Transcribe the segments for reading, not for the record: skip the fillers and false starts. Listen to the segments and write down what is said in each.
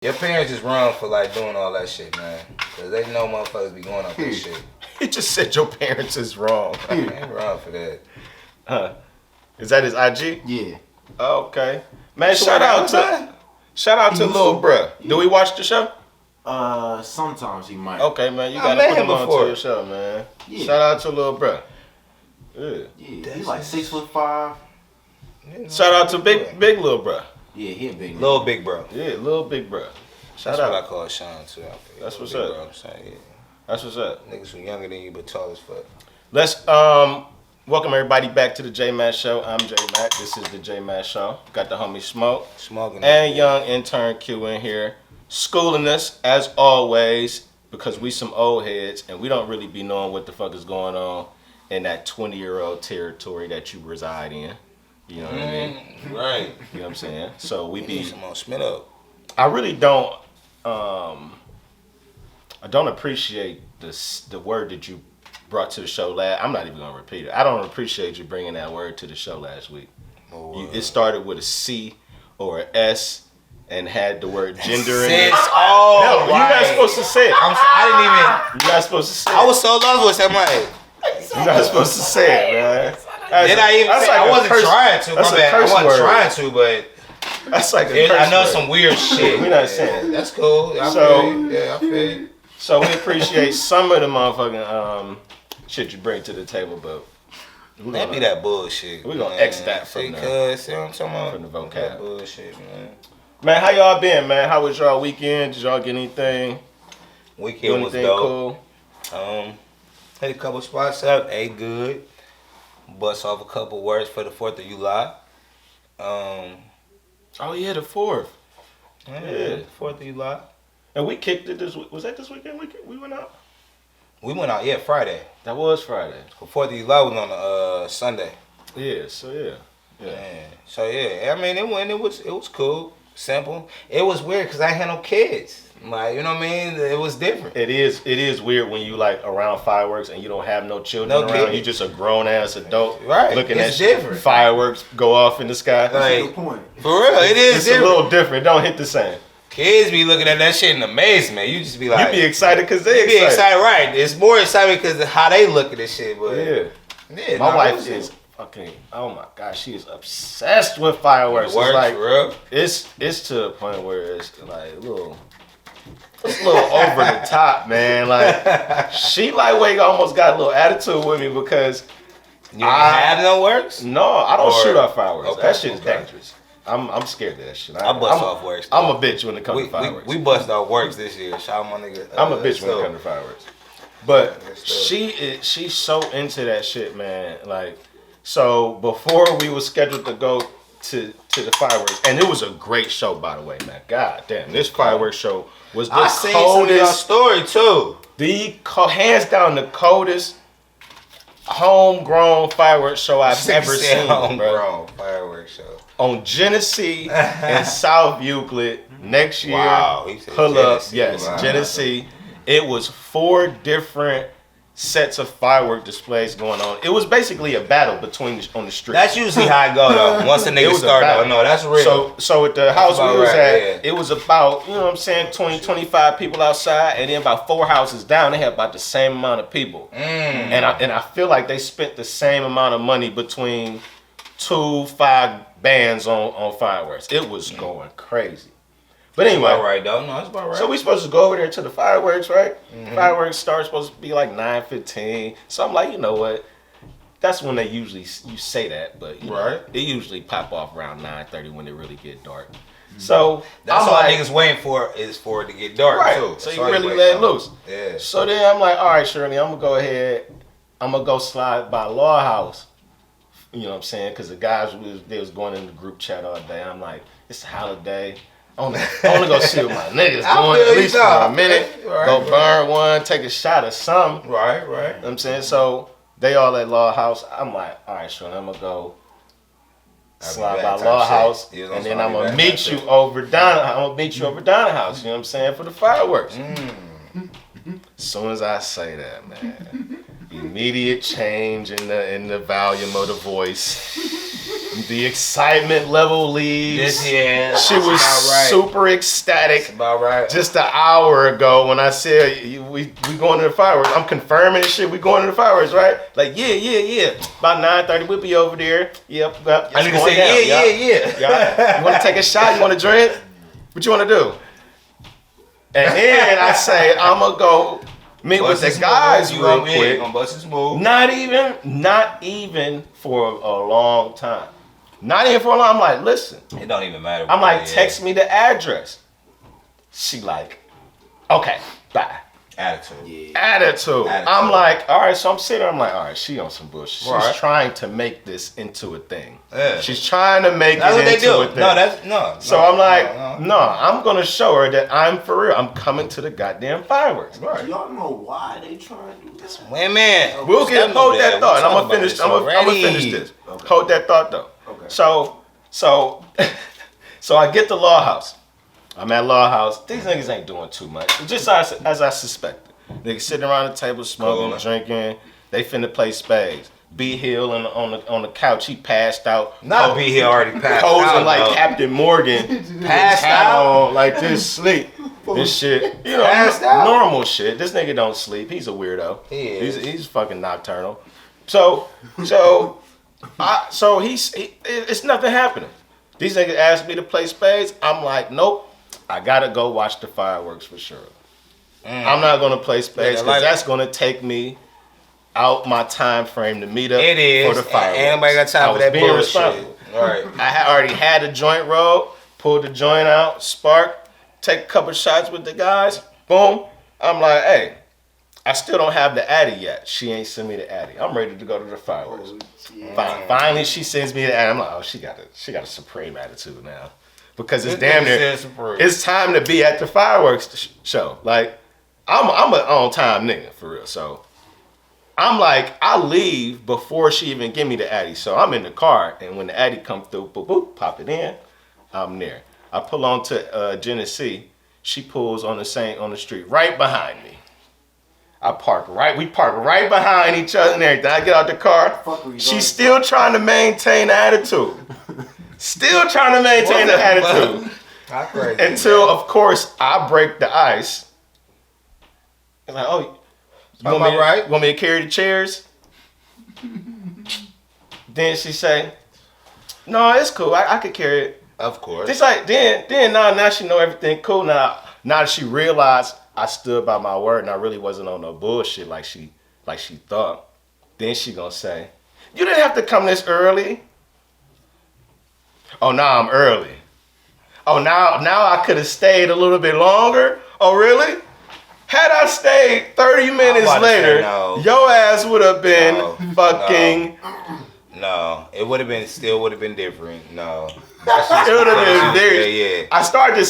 Your parents just wrong for like doing all that shit, man. Cause they know motherfuckers be going up this shit. He just said your parents is wrong. They ain't wrong for that. Huh? Is that his IG? Yeah. Oh, okay. Man, shout out to Lil Bruh. Do we watch the show? Sometimes he might. Okay, man, you gotta put him on to your show, man. Yeah. Shout out to Lil Bruh. Yeah, he's like 6'5". Shout out to big Lil Bruh. Yeah, he a big Little big bro. Yeah, Lil Big Bruh. Shout That's out. what I call Sean too. That's what's big up. Bro, I'm saying, yeah. That's what's up. Niggas who younger than you but tall as fuck. Let's welcome everybody back to the J Matt Show. I'm J Matt. This is the J Matt Show. Got the homie Smoking and young intern Q in here, schooling us as always because we some old heads and we don't really be knowing what the fuck is going on in that 20-year-old territory that you reside in. You know what I mean? Right. You know what I'm saying? So we be. Some more Smith up. I really don't. I don't appreciate the word that you brought to the show last. I'm not even gonna repeat it. I don't appreciate you bringing that word to the show last week. It started with a C or an S and had the word gender in it. Oh, no, right. You're not supposed to say it. I didn't even. You're not supposed to say it. I was so loveless. I'm like. You're not supposed to say it, man. Did I even say like I wasn't trying to? That's My bad. I wasn't trying to, but that's like I know some weird shit. We're not saying. That's cool. I feel you. So we appreciate some of the motherfucking shit you bring to the table, but that be that bullshit. We're gonna X that from the see what I'm talking about? From the vocab. That bullshit, man. Man, how y'all been, man? How was y'all weekend? Did y'all get anything? Weekend was dope. Cool? Hit a couple spots up, ate good. Bust off a couple words for the 4th of July. Oh yeah, the 4th. Yeah, 4th of July. And we kicked it this week. Was that this weekend? We went out? We went out, yeah, Friday. That was Friday. 4th of July was on a Sunday. Yeah, so yeah. So yeah, I mean it was cool, simple. It was weird because I had no kids. Like, you know what I mean? It was different. It is weird when you like around fireworks and you don't have no children around. Kids. You just a grown ass adult looking at different. Fireworks go off in the sky. Like, that's a good point. For real, it is it's different. A little different. It don't hit the same. Kids be looking at that shit in amazement. You just be like, you be excited because they be excited, right? It's more exciting because of how they look at this shit. But my wife is fucking. Oh my gosh, she is obsessed with fireworks. It's like, real. It's to a point where it's like a little over the top, man. Like she lightweight almost got a little attitude with me because you have no works. No, I don't shoot off fireworks. Okay, that shit is dangerous. I'm scared of that shit. I bust off works. Though. I'm a bitch when it comes to fireworks. We bust off works this year. Shout out my nigga. I'm a bitch when it comes to fireworks. But she's so into that shit, man. Like, so before we were scheduled to go to the fireworks, and it was a great show, by the way, man. God damn, this fireworks show was the coldest. I seen some of your story too. Hands down the coldest homegrown fireworks show I've ever seen. Homegrown fireworks show on Genesee and South Euclid next year. Wow, pull up, yes, wow. Genesee. It was 4 different sets of firework displays going on. It was basically a battle on the street. That's usually how it go though. Once the niggas start though. No, that's real. So at the house we was at, it was about, you know what I'm saying, 20, 25 people outside, and then about 4 houses down, they had about the same amount of people. And I feel like they spent the same amount of money between 2-5 bands on fireworks. It was going crazy. But anyway, that's about right though. No, that's about right. So we supposed to go over there to the fireworks, right? Mm-hmm. Fireworks start supposed to be like 9:15. So I'm like, you know what? That's when you say that, but you know, it usually pop off around 9:30 when it really get dark. Mm-hmm. So that's all niggas waiting for is for it to get dark too. So you really let it loose. Yeah. So then I'm like, all right, Shirley, I'm gonna go ahead. I'm gonna go slide by Law House. You know what I'm saying? Because the guys they was going in the group chat all day. I'm like, it's a holiday. I want to go see what my niggas doing at least for a minute. Go burn one, take a shot of something. Right. You know what I'm saying? So they all at Law House. I'm like, all right, Sean, I'm going to go slide by Law House. And then I'm going to meet you over Donna. I'm going to meet you over Donna House, you know what I'm saying, for the fireworks. As soon as I say that, man, immediate change in the volume of the voice. The excitement level leaves. She was super ecstatic. That's about right. Just an hour ago when I said we going to the fireworks. I'm confirming this shit. We going to the fireworks, right? Like yeah. About 9:30, we'll be over there. Yep. I need to say yeah. You want to take a shot? You want to drink? What you want to do? And then I say I'm gonna go meet with the guys real quick. Not even for a long time. Not even for a long. I'm like, listen. It don't even matter. I'm like, text me the address. She like, okay, bye. Attitude. I'm like, all right. So I'm sitting there. I'm like, all right. She on some bullshit. She's trying to make this into a thing. Yeah. She's trying to make it into a thing. So I'm like, no. I'm gonna show her that I'm for real. I'm coming to the goddamn fireworks. Right. Y'all know why they trying to do this? Women. We'll hold that thought. I'm gonna finish. I'm gonna finish this. Okay. Hold that thought though. Okay. So I get to Law House. I'm at Law House. These niggas ain't doing too much. Just as I suspected. Niggas sitting around the table smoking, drinking. They finna play spades. B Hill on the couch. He passed out. Not B Hill already passed posing out. Like Captain Morgan. Passed out. Like this sleep. This shit. You know, normal shit. This nigga don't sleep. He's a weirdo. He is. He's fucking nocturnal. So it's nothing happening. These niggas asked me to play spades. I'm like, nope. I gotta go watch the fireworks for sure. I'm not gonna play spades because that's gonna take me out my time frame to meet up for the fireworks. Ain't nobody got time for that bullshit. All right. I already had a joint roll, pulled the joint out, spark, take a couple shots with the guys. Boom. I'm like, hey, I still don't have the Addy yet. She ain't sent me the Addy. I'm ready to go to the fireworks. Finally, she sends me the Addy. I'm like, oh, she got a supreme attitude now. Because it's damn near, it's time to be at the fireworks show. Like, I'm an on-time nigga, for real. So, I'm like, I leave before she even give me the Addy. So, I'm in the car, and when the Addy come through, boop, boop, pop it in, I'm there. I pull on to Genesee. She pulls on the street right behind me. We park right behind each other and everything. I get out the car. She's still trying to maintain the attitude. Still trying to maintain the attitude. Until, of course, I break the ice. And like, oh, you want me to carry the chairs? Then she say, no, it's cool. I could carry it. Of course. It's like, then now she know everything cool. Now that she realized I stood by my word and I really wasn't on no bullshit like she thought. Then she gonna say, you didn't have to come this early. Oh, now I'm early. Oh, now I could have stayed a little bit longer. Oh, really? Had I stayed 30 minutes later, your ass would have been fucking. No, it would have been different. No. It would have been very. Yeah. I started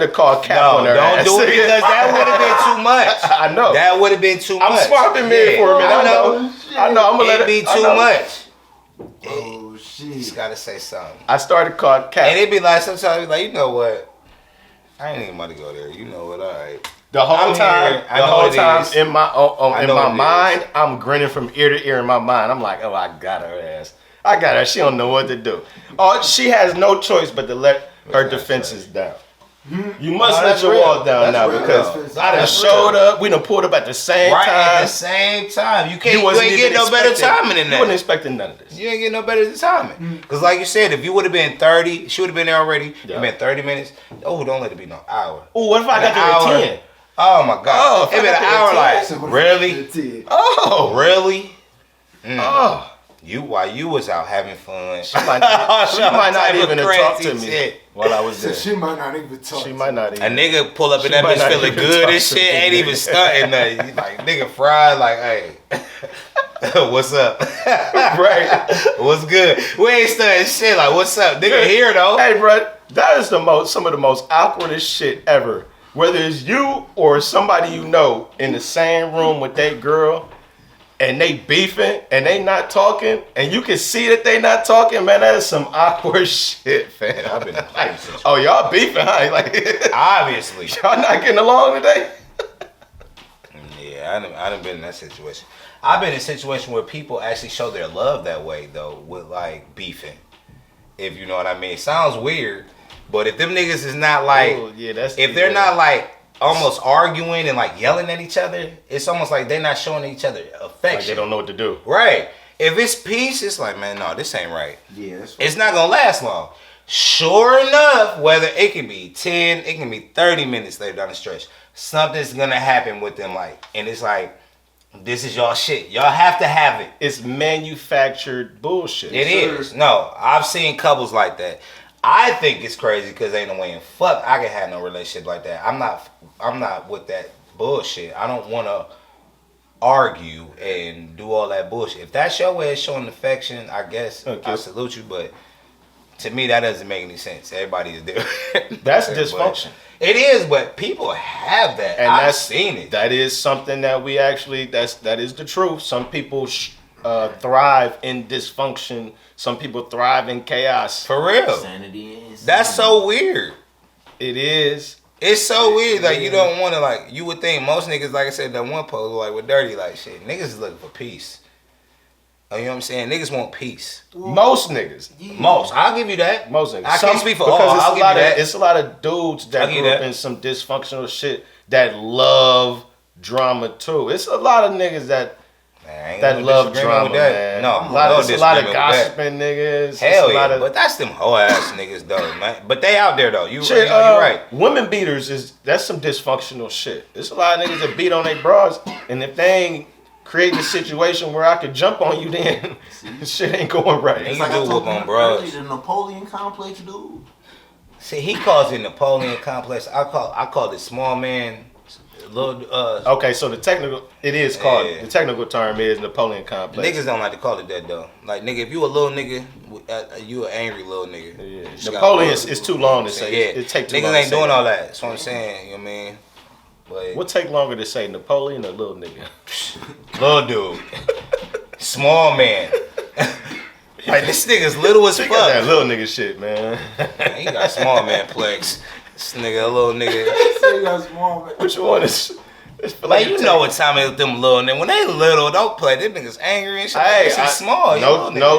to call cap on her. Don't do it because that would have been too much. I know. That would have been too much. I'm swapping mid for a minute. I know. I'm gonna let it be too much. Oh shit! You just gotta say something. I started to call cap, and it'd be like sometimes like, you know what? I ain't even about to go there. You know what? All right. The whole time in my mind, I'm grinning from ear to ear in my mind. I'm like, oh, I got her ass. I got her. She don't know what to do. Oh, she has no choice but to let her defenses down. You must let your wall down now because I done showed up. We done pulled up at the same time. At the same time. You ain't getting no better timing than that. You wasn't expecting none of this. You ain't getting no better timing. Because like you said, if you would have been 30, she would have been there already. Yeah. It been 30 minutes. Oh, don't let it be no hour. Oh, what if I got there at 10? Oh my God. It been an hour like, really? Oh, really? Oh. While you was out having fun, she might not even have talked to me while I was there. She might not even talk. A nigga pull up in that bitch feeling good and shit, ain't even stunting nothing. He's like, nigga fried, like, hey, what's up? Right. What's good? We ain't stunting shit, like, what's up? Nigga here though. Hey, bro, that is some of the most awkwardest shit ever. Whether it's you or somebody you know in the same room with that girl, and they beefing and they not talking, and you can see that they not talking, man, that is some awkward shit, fam. I've been like, oh, y'all beefing, huh? Like, obviously. Y'all not getting along today? Yeah, I done been in that situation. I've been in a situation where people actually show their love that way, though, with like beefing. if you know what I mean. Sounds weird, but if them niggas is not like, if they're not like almost arguing and like yelling at each other, it's almost like they're not showing each other affection. Like they don't know what to do. Right. If it's peace, it's like, man, no, this ain't right. Yeah, that's it's not gonna last long. Sure enough, whether it can be 10, it can be 30 minutes later down the stretch, something's gonna happen with them, like, and it's like, this is y'all shit. Y'all have to have it. It's manufactured bullshit. It is. No, I've seen couples like that. I think it's crazy because ain't no way in fuck I can have no relationship like that. I'm not with that bullshit. I don't want to argue and do all that bullshit. If that's your way of showing affection, I guess I salute you. But to me, that doesn't make any sense. Everybody is different. That's dysfunction. It is, but people have that. And I've seen it. That is something that we actually. That is the truth. Some people thrive in dysfunction. Some people thrive in chaos. For real. Sanity is. That's so weird. It is. It's so weird. Like, you don't want to, like, you would think most niggas, like I said, that one post, like, with dirty, like, shit. Niggas is looking for peace. You know what I'm saying? Niggas want peace. Most niggas. Yeah. Most. I'll give you that. Most niggas. I can't speak for all. I'll give you that. It's a lot of dudes that grew up in some dysfunctional shit that love drama, too. It's a lot of niggas that love drama, man. No, there's a lot of gossiping niggas. Hell yeah, but that's them hoe ass niggas though, man. But they out there though. You're right. Women beaters that's some dysfunctional shit. There's a lot of niggas that beat on their bras, and if they ain't creating a situation where I could jump on you, then shit ain't going right. It's like I told you earlier, the Napoleon complex, dude. See, he calls it Napoleon complex. I call it small man. Okay, so the technical term is Napoleon complex. Niggas don't like to call it that though. Like, nigga, if you a little nigga, you an angry little nigga. Yeah. Napoleon is too long to say. Yeah, it take too niggas long ain't doing all that. That's what I'm saying. You know what I mean? But what take longer to say, Napoleon or little nigga? Little dude, small man. Like, this nigga's little as fuck. That little nigga shit, man. He got small man plex. This nigga, a little nigga. Which one is? Like, you know what time it is with them little niggas. When they little, don't play. Them niggas angry and shit. Hey, small.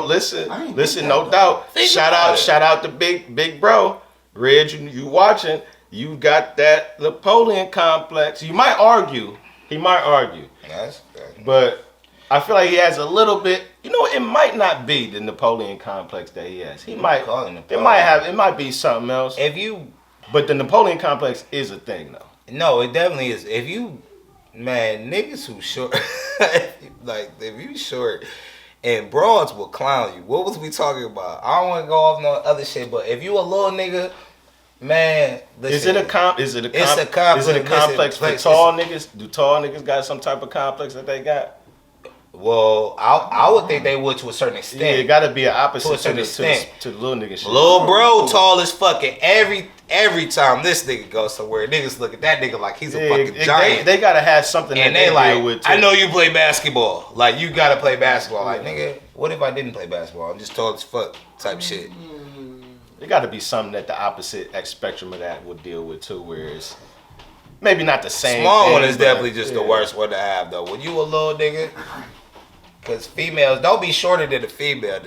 Listen, no doubt. Shout out to big bro. Reg, you watching. You got that Napoleon complex. You might argue. He might argue. That's good. But I feel like he has a little bit. You know, it might not be the Napoleon complex that he has. It might be something else. But the Napoleon complex is a thing, though. No, it definitely is. If you, man, niggas who short, like, if you short, and broads will clown you. What was we talking about? I don't want to go off no other shit, but if you a little nigga, man, listen. Is it a complex for tall niggas? Do tall niggas got some type of complex that they got? Well, I would think they would to a certain extent. Yeah, it got to be an opposite to the little nigga shit. Little bro tall as fucking every time this nigga goes somewhere, niggas look at that nigga like he's a fucking giant. They gotta have something and that they like, deal with too. I know you play basketball. Like, you gotta play basketball. Like, nigga, what if I didn't play basketball? I'm just tall as fuck type shit. It gotta be something that the opposite spectrum of that would deal with too, where it's maybe not the same. Small one is definitely just the worst one to have though. When you a little nigga, because females, don't be shorter than a female.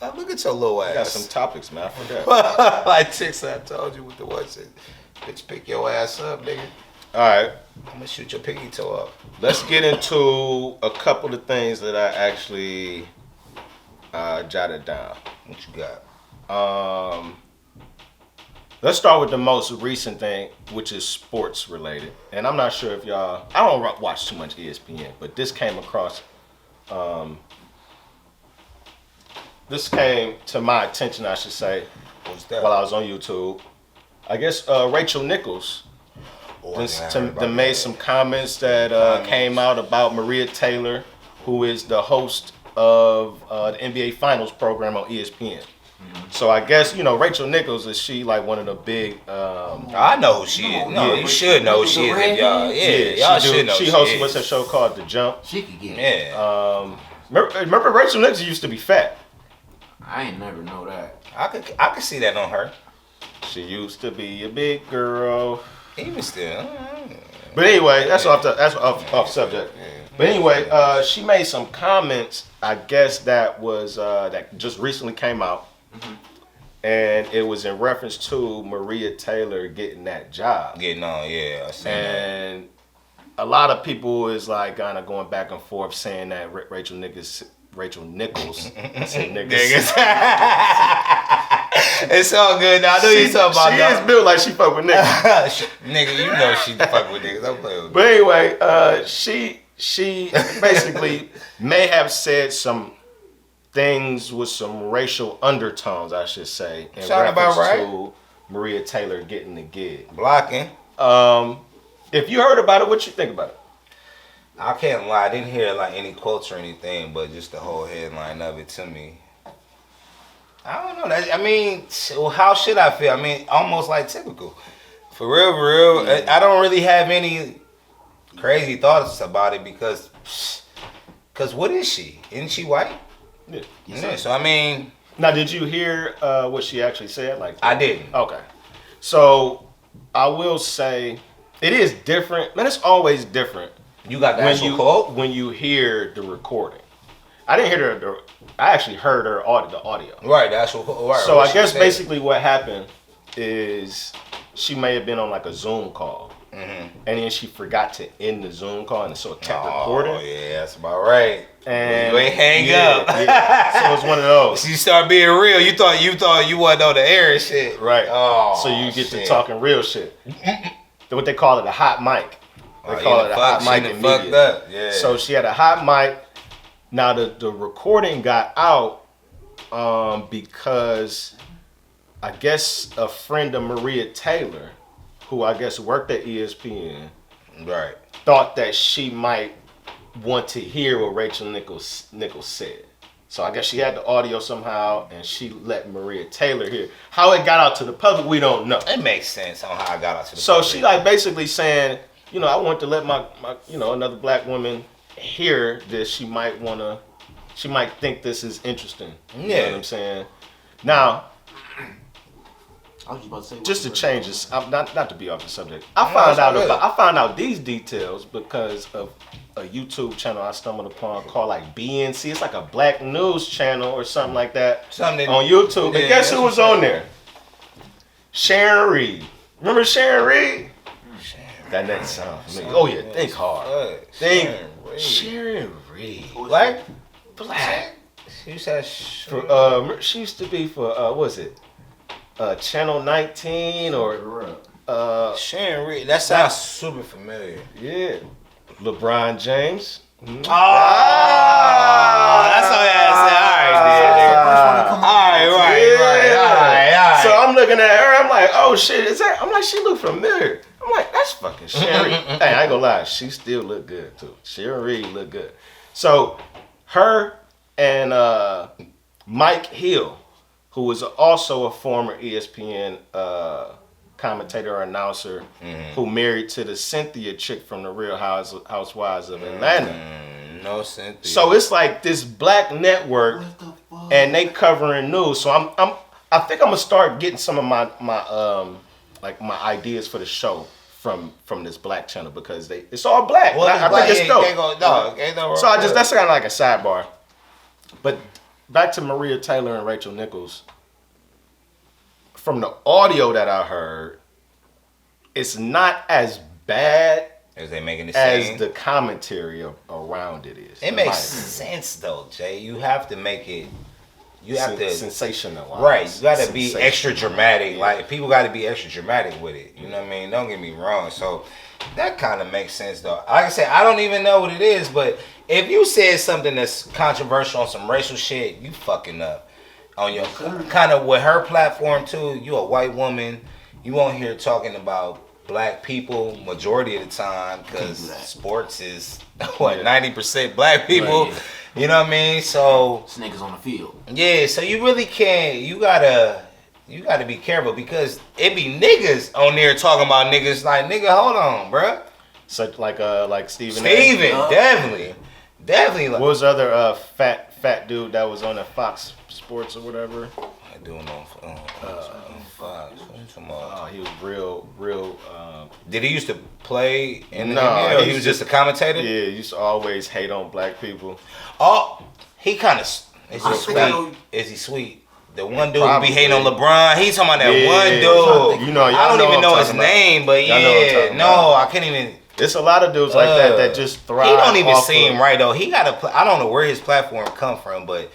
Look at your little ass. I got some topics, man. I forgot. Like chicks, I told you with the one shit. Bitch, pick your ass up, nigga. All right. I'm going to shoot your pinky toe up. Let's get into a couple of things that I actually jotted down. What you got? Let's start with the most recent thing, which is sports related. And I'm not sure if y'all, I don't watch too much ESPN, but this came across, this came to my attention, I should say, while I was on YouTube. I guess Rachel Nichols made some comments that came out about Maria Taylor, who is the host of the NBA Finals program on ESPN. So I guess, you know, Rachel Nichols, is she like one of the big... I know who she is. No, you should know who she is. Y'all, y'all should know. She hosts what's her show called? The Jump. She could get it. Yeah. Remember Rachel Nichols used to be fat. I ain't never know that. I could see that on her. She used to be a big girl. Even still. But anyway, that's off subject. But anyway, she made some comments, I guess that was that just recently came out. and it was in reference to Maria Taylor getting that job. Getting on, yeah. I seen and that. A lot of people is like kind of going back and forth saying that Rachel Nichols. I say niggas. It's all good. Now I know you talking about. She is built like she fuck with niggas. Nigga, you know she fuck with niggas. Don't play with me. But anyway, she basically may have said some things with some racial undertones, I should say, in reference to Maria Taylor getting the gig. Blocking. If you heard about it, what you think about it? I can't lie, I didn't hear like any quotes or anything, but just the whole headline of it to me. I don't know. I mean, how should I feel? I mean, almost like typical. For real. Yeah. I don't really have any crazy thoughts about it because what is she? Isn't she white? Yeah. So I mean. Now, did you hear what she actually said? Like I didn't. Okay. So I will say it is different. Man, it's always different. You got the actual quote? When you hear the recording. I didn't hear I actually heard the audio. Right, the actual quote. Right, so I guess basically what happened is she may have been on like a Zoom call. And then she forgot to end the Zoom call and so it kept recording. Oh, yeah, that's about right. And you ain't hang up. Yeah. So it's one of those. She started being real. You thought you wasn't on the air and shit. Right. Oh, so you get to talking real shit. What they call it, a hot mic. They call it a hot mic in media. Yeah. So she had a hot mic. Now the recording got out because I guess a friend of Maria Taylor, who I guess worked at ESPN, right, thought that she might want to hear what Rachel Nichols said. So I guess she had the audio somehow, and she let Maria Taylor hear. How it got out to the public, we don't know. It makes sense on how it got out to the public. So she like basically saying, I want to let my another black woman hear this. She might think this is interesting. You know what I'm saying? Now, I was about to say, just to change this, not to be off the subject. I found out these details because of a YouTube channel I stumbled upon called like BNC. It's like a black news channel or something like that on YouTube. And guess who was on there? Sharon Reed. Remember Sharon Reed? That next sound. Oh yeah, think hard. Sharon Reed. Black. She said she used to be for what was it? Channel 19 or Sharon Reed. That sounds super familiar. Yeah. LeBron James. Mm-hmm. Oh, that's all I said. All right. So I'm looking at her. I'm like, oh shit, is that? I'm like, she look familiar. I'm like, that's fucking Sharon. Hey, I ain't gonna lie, she still look good too. Sharon Reed look good. So her and Mike Hill, who was also a former ESPN commentator or announcer, who married to the Cynthia chick from the Real Housewives of Atlanta. No Cynthia. So it's like this black network, and they covering news. So I think I'm gonna start getting some of my ideas for the show from this black channel because it's all black. Well, I think it's dope. So that's kind of like a sidebar. But back to Maria Taylor and Rachel Nichols. From the audio that I heard, it's not as bad as they making it as the commentary around it is. It makes sense though, Jay. You have to make it. You have to sensational. Right. You got to be extra dramatic. Yeah. Like people got to be extra dramatic with it. You know what I mean? Don't get me wrong. So that kind of makes sense though. Like I said, I don't even know what it is, but if you said something that's controversial on some racial shit, you fucking up. On your kind of with her platform too, you a white woman, you won't hear talking about black people majority of the time because sports is 90% black people. Right, yeah. You know what I mean? So it's niggas on the field. Yeah, so you really can't. You gotta be careful because it be niggas on there talking about niggas like nigga. Hold on, bruh. Such like Stephen. Definitely. Like, what was the other fat dude that was on the Fox Sports or whatever? I do know Fox. He was real. Did he used to play in the NBA? No, he was just a commentator. Yeah, he used to always hate on black people. Oh, he kind of is he sweet? The one dude who be hating on LeBron, he's talking about that one dude. You know, I don't even know his name, but I can't even. There's a lot of dudes like that just thrive. He don't even seem right though. He got I don't know where his platform come from, but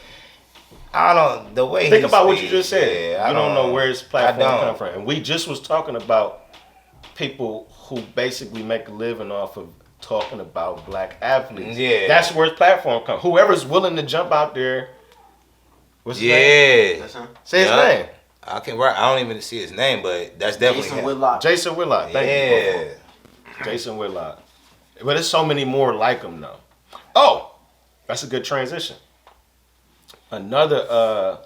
I don't. The way think about what you just said. Yeah, you don't know where his platform come from, and we just was talking about people who basically make a living off of talking about black athletes. Yeah, that's where his platform comes. Whoever's willing to jump out there. What's his name? Say his name. I don't even see his name, but that's definitely Jason Whitlock. Jason Whitlock. Thank you. Jason Whitlock. But there's so many more like him though. Oh, that's a good transition. Another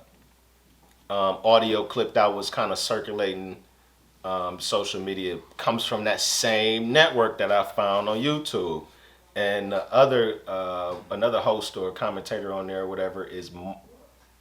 audio clip that was kind of circulating social media comes from that same network that I found on YouTube. And the other another host or commentator on there or whatever is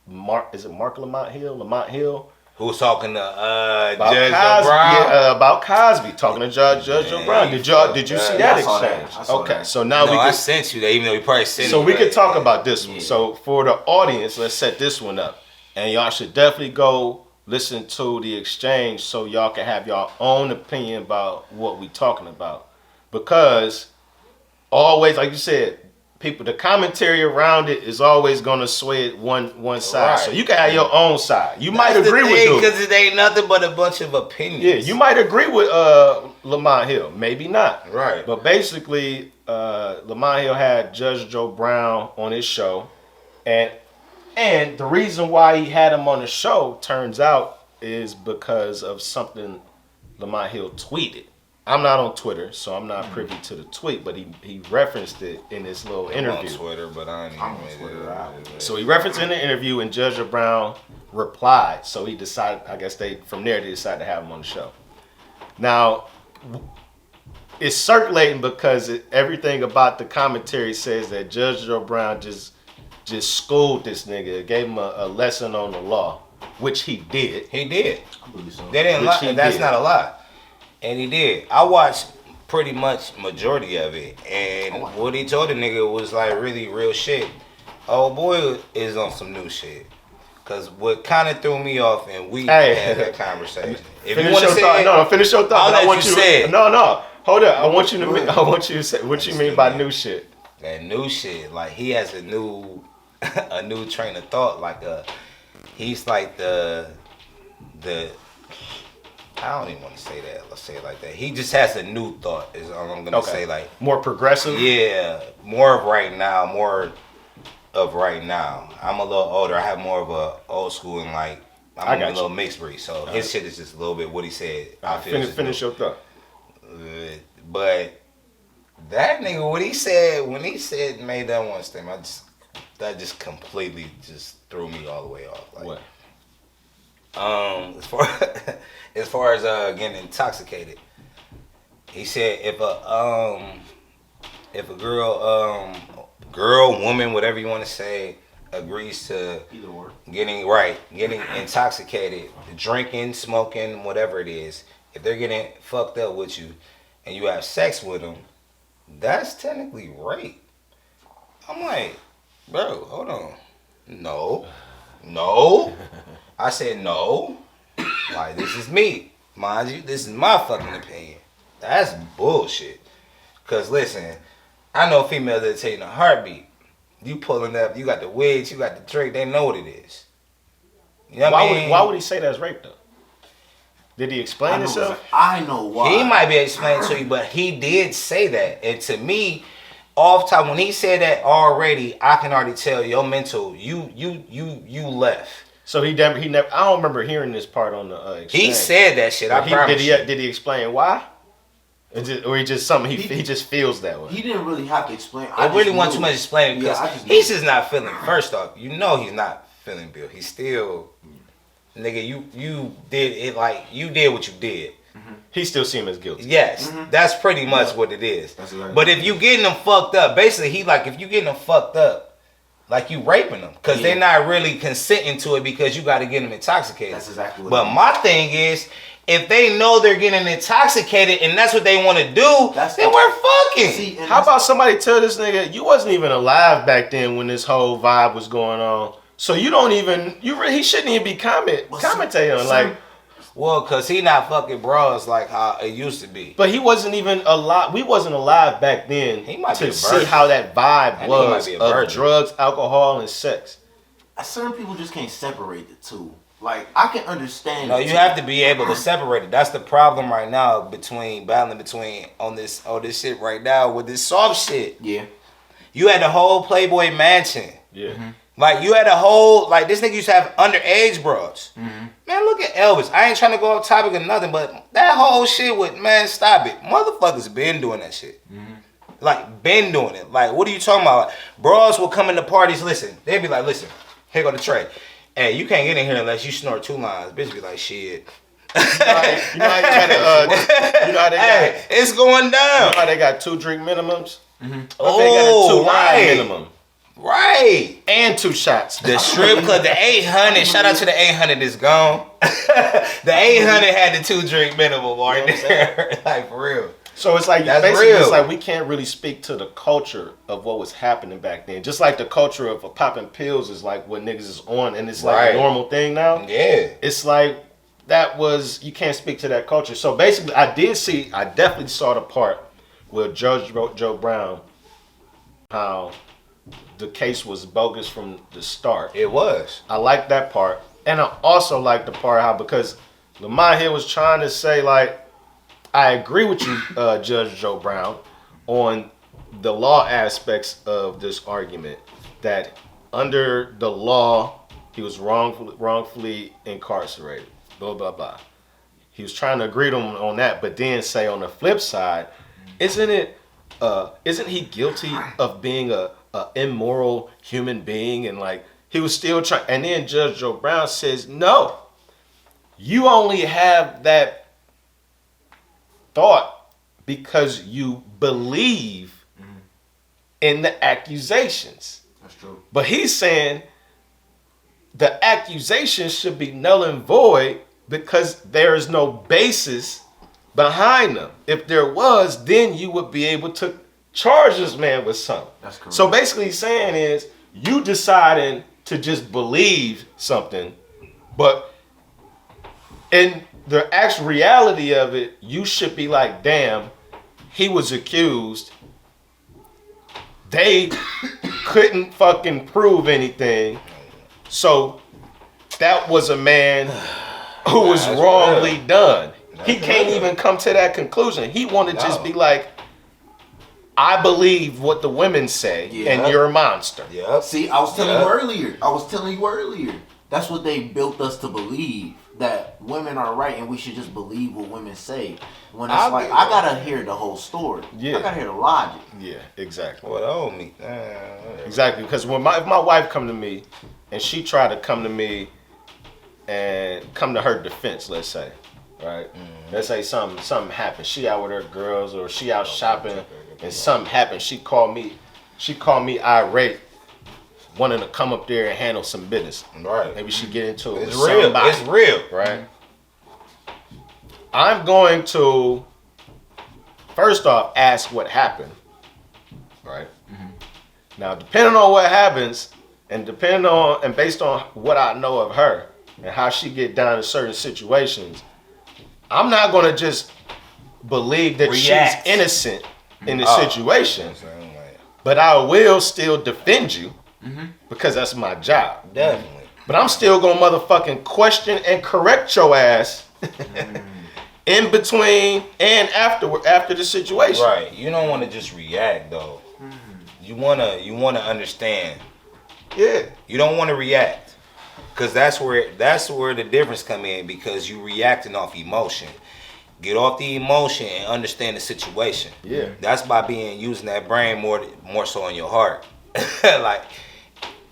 Marc. Is it Marc Lamont Hill? Who was talking to about Judge Cosby, O'Brien? About Cosby, talking to Judge O'Brien. Did you see that exchange? Okay, so now I sent you that, even though you probably sent it. So we could talk about this one. So for the audience, let's set this one up, and y'all should definitely go listen to the exchange so y'all can have your own opinion about what we talking about, because always, like you said, the commentary around it is always gonna sway it one side. Right. So you can have your own side. You might agree with it because it ain't nothing but a bunch of opinions. Yeah, you might agree with Lamont Hill, maybe not. Right. But basically, Lamont Hill had Judge Joe Brown on his show, and the reason why he had him on the show turns out is because of something Lamont Hill tweeted. I'm not on Twitter, so I'm not privy to the tweet, but he referenced it in this little interview. I'm on Twitter, but I ain't on Twitter. So he referenced it in the interview, and Judge Brown replied. So he decided, I guess they decided to have him on the show. Now, it's circulating because everything about the commentary says that Judge Joe Brown just schooled this nigga, gave him a lesson on the law, which he did. He did. I believe so. They didn't lie. That's not a lie. And he did. I watched pretty much majority of it, and what he told the nigga was like really real shit. Oh boy is on some new shit. Cause what kind of threw me off, and we had that conversation. If you want to say finish your thought. I'll let you say it. No, hold up. I want you to say what you mean by new shit. That new shit, like he has a new train of thought. He's like the. I don't even want to say that. Let's say it like that. He just has a new thought. Is all I'm gonna say. Like more progressive. Yeah, more of right now. I'm a little older. I have more of a old school and like I'm a little mixed breed. So his shit is just a little bit what he said. I feel finish your thought. But that nigga, what he said when he said made that one statement, that just completely just threw me all the way off. Like, what? As far as getting intoxicated, he said if a girl, woman, whatever you want to say, agrees to getting intoxicated, drinking, smoking, whatever it is, if they're getting fucked up with you and you have sex with them, that's technically rape. I'm like, bro, hold on. No. I said no. Like, this is me. Mind you, this is my fucking opinion. That's bullshit. Cause listen, I know females that tell you in a heartbeat. You pulling up, you got the wigs, you got the drink, they know what it is. You know what I mean? Why would he say that's rape though? Did he explain himself? I know why. He might be explaining to you, but he did say that. And to me, off top, when he said that already, I can already tell your mental, you left. So he never. I don't remember hearing this part on the exchange. He said that shit. I promise you. Did he explain why? Or he just something he just feels that way. He didn't really have to explain. I really want too much explaining because he's just not feeling. First off, you know he's not feeling Bill. He's still, nigga. You did it like you did what you did. Mm-hmm. He still see him as guilty. Yes, that's pretty much what it is. Exactly. But if you getting them fucked up, basically if you getting them fucked up. Like you raping them because they're not really consenting to it because you got to get them intoxicated. That's exactly what. But my thing is, if they know they're getting intoxicated and that's what they want to do, then we're fucking. See, how about somebody tell this nigga you wasn't even alive back then when this whole vibe was going on? So you don't even he shouldn't even be commentating on like. Well, cause he not fucking bras like how it used to be. But he wasn't even alive. We wasn't alive back then to see how that vibe was of drugs, alcohol, and sex. Certain people just can't separate the two. Like I can understand. No, you have to be able to separate it. That's the problem right now battling between on this shit right now with this soft shit. Yeah. You had the whole Playboy Mansion. Yeah. Mm-hmm. Like you had a whole this nigga used to have underage bros. Mm-hmm. Man, look at Elvis. I ain't trying to go off topic or nothing, but that whole shit with stop it. Motherfuckers been doing that shit. Mm-hmm. Like been doing it. Like what are you talking about? Bros will come into parties. Listen, they'd be like, listen, here go the tray. Hey, you can't get in here unless you snort 2 lines. Bitch be like, shit. You know how they got, it's going down. You know how they got 2 drink minimums? Mm-hmm. Oh, they got a 2 line minimum. Right. And 2 shots. The strip club, the 800. Shout out to the 800 is gone. The 800 had the 2 drink minimum right there. Like for real. So it's like that's basically real. It's like we can't really speak to the culture of what was happening back then. Just like the culture of popping pills is like what niggas is on, and it's like a normal thing now. Yeah. It's like you can't speak to that culture. So basically I definitely saw the part where Judge Joe Brown, how the case was bogus from the start. It was. I like that part. And I also like the part how, because Lamont here was trying to say like, I agree with you, Judge Joe Brown, on the law aspects of this argument, that under the law, he was wrongfully incarcerated, blah, blah, blah. He was trying to agree to him on that, but then say on the flip side, isn't he guilty of being a immoral human being? And like, he was still trying, and then Judge Joe Brown says, no, you only have that thought because you believe in the accusations. That's true. But he's saying the accusations should be null and void because there is no basis behind them. If there was, then you would be able to charge this man with something. That's correct. So basically he's saying is you deciding to just believe something, but in the actual reality of it, you should be like, damn, he was accused. They couldn't fucking prove anything. So that was a man who was wrongly done. He can't even come to that conclusion. He want to just be like, I believe what the women say, and you're a monster. Yeah. See, I was telling you earlier. That's what they built us to believe. That women are right and we should just believe what women say. When it's I gotta hear the whole story. Yeah. I gotta hear the logic. Yeah, exactly. Well, exactly, because if my wife come to me and she try to come to me and come to her defense, let's say, right? Mm-hmm. Let's say something happened. She out with her girls or she out shopping and something happened. She called me irate, wanting to come up there and handle some business. Right. Maybe she get into it. It's real. Somebody, it's real. Right. I'm going to first off ask what happened. Right. Mm-hmm. Now, depending on what happens, and based on what I know of her and how she get down in certain situations, I'm not going to just believe that she's innocent in the situation, but I will still defend you. Mm-hmm. Because that's my job. Definitely. But I'm still gonna motherfucking question and correct your ass in between and after the situation. Right. You don't want to just react though. Mm-hmm. You wanna understand. Yeah. You don't want to react, because that's where the difference come in, because you reacting off emotion. Get off the emotion and understand the situation. Yeah. That's by using that brain more so in your heart. Like.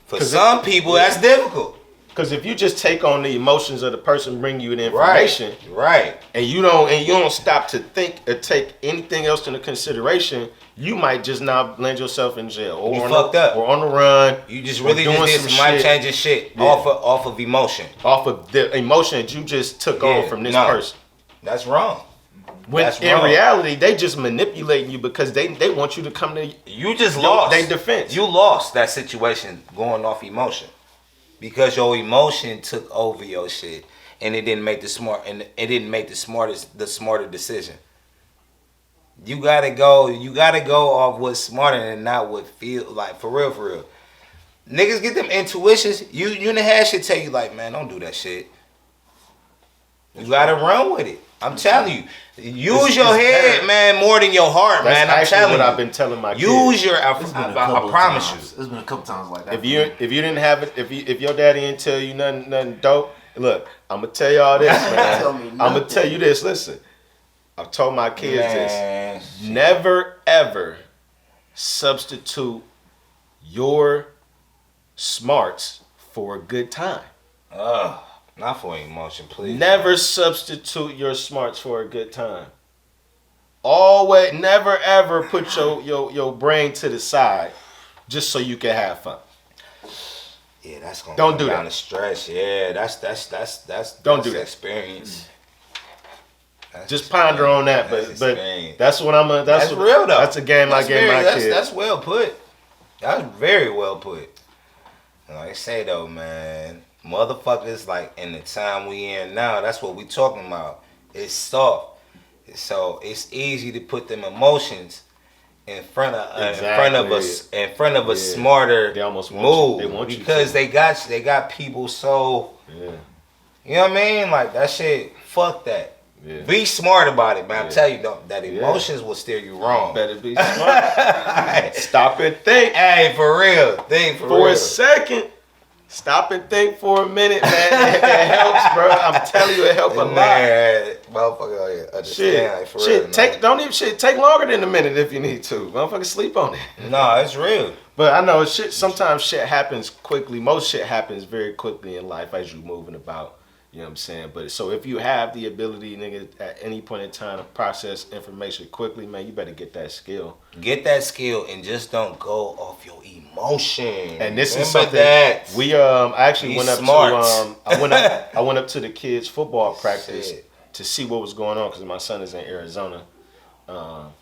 For some people, that's difficult. Because if you just take on the emotions of the person bringing you the information, right, and you don't stop to think or take anything else into consideration, you might just now land yourself in jail or fucked up or on the run. You just really just did some life-changing shit off of emotion, off of the emotion that you just took on from this person. That's wrong. When in reality, they just manipulating you because they want you to come to you just lost. They defense. You lost that situation going off emotion. because your emotion took over your shit, and it didn't make the smarter decision. You gotta go off what's smarter and not what feel like for real. Niggas get them intuitions. You in the head should tell you like, man, don't do that shit. You gotta run with it. I'm telling you, use your head, better. Man, more than your heart, that's man. I'm telling you. What I've been telling my kids. Use your. I promise you. There's been a couple times like that. If you didn't have it, if your daddy didn't tell you nothing dope, look, I'm gonna tell y'all this, man. I'm gonna tell you this. Listen, I've told my kids this. Never ever substitute your smarts for a good time. Not for emotion, please. Never substitute your smarts for a good time. Always, never ever put your brain to the side just so you can have fun. Yeah, that's gonna don't do down that. The stress. Yeah, that's don't do that. Experience. Just ponder on that, but that's what I'm. That's real though. That's a game I gave my kids. That's well put. That's very well put. Like I say though, man, motherfuckers like in the time we in now, that's what we talking about. It's soft, so it's easy to put them emotions in front of a smarter they almost move they want because they got people so you know what I mean, like that shit. Fuck that. Yeah. Be smart about it, man. I'm telling you, that emotions will steer you wrong. You better be smart. Stop and think. Hey, for real. Think for a second. Stop and think for a minute, man. It helps, bro. I'm telling you, it helps a lot. Motherfucker, understand. For real, take longer than a minute if you need to. Motherfucker, sleep on it. No, it's real. But I know sometimes shit happens quickly. Most shit happens very quickly in life as you're moving about. You know what I'm saying? But so if you have the ability, nigga, at any point in time to process information quickly, man, you better get that skill. Get that skill and just don't go off your emotion. And this is something that we I actually went up to I went up to the kids' football practice to see what was going on because my son is in Arizona, and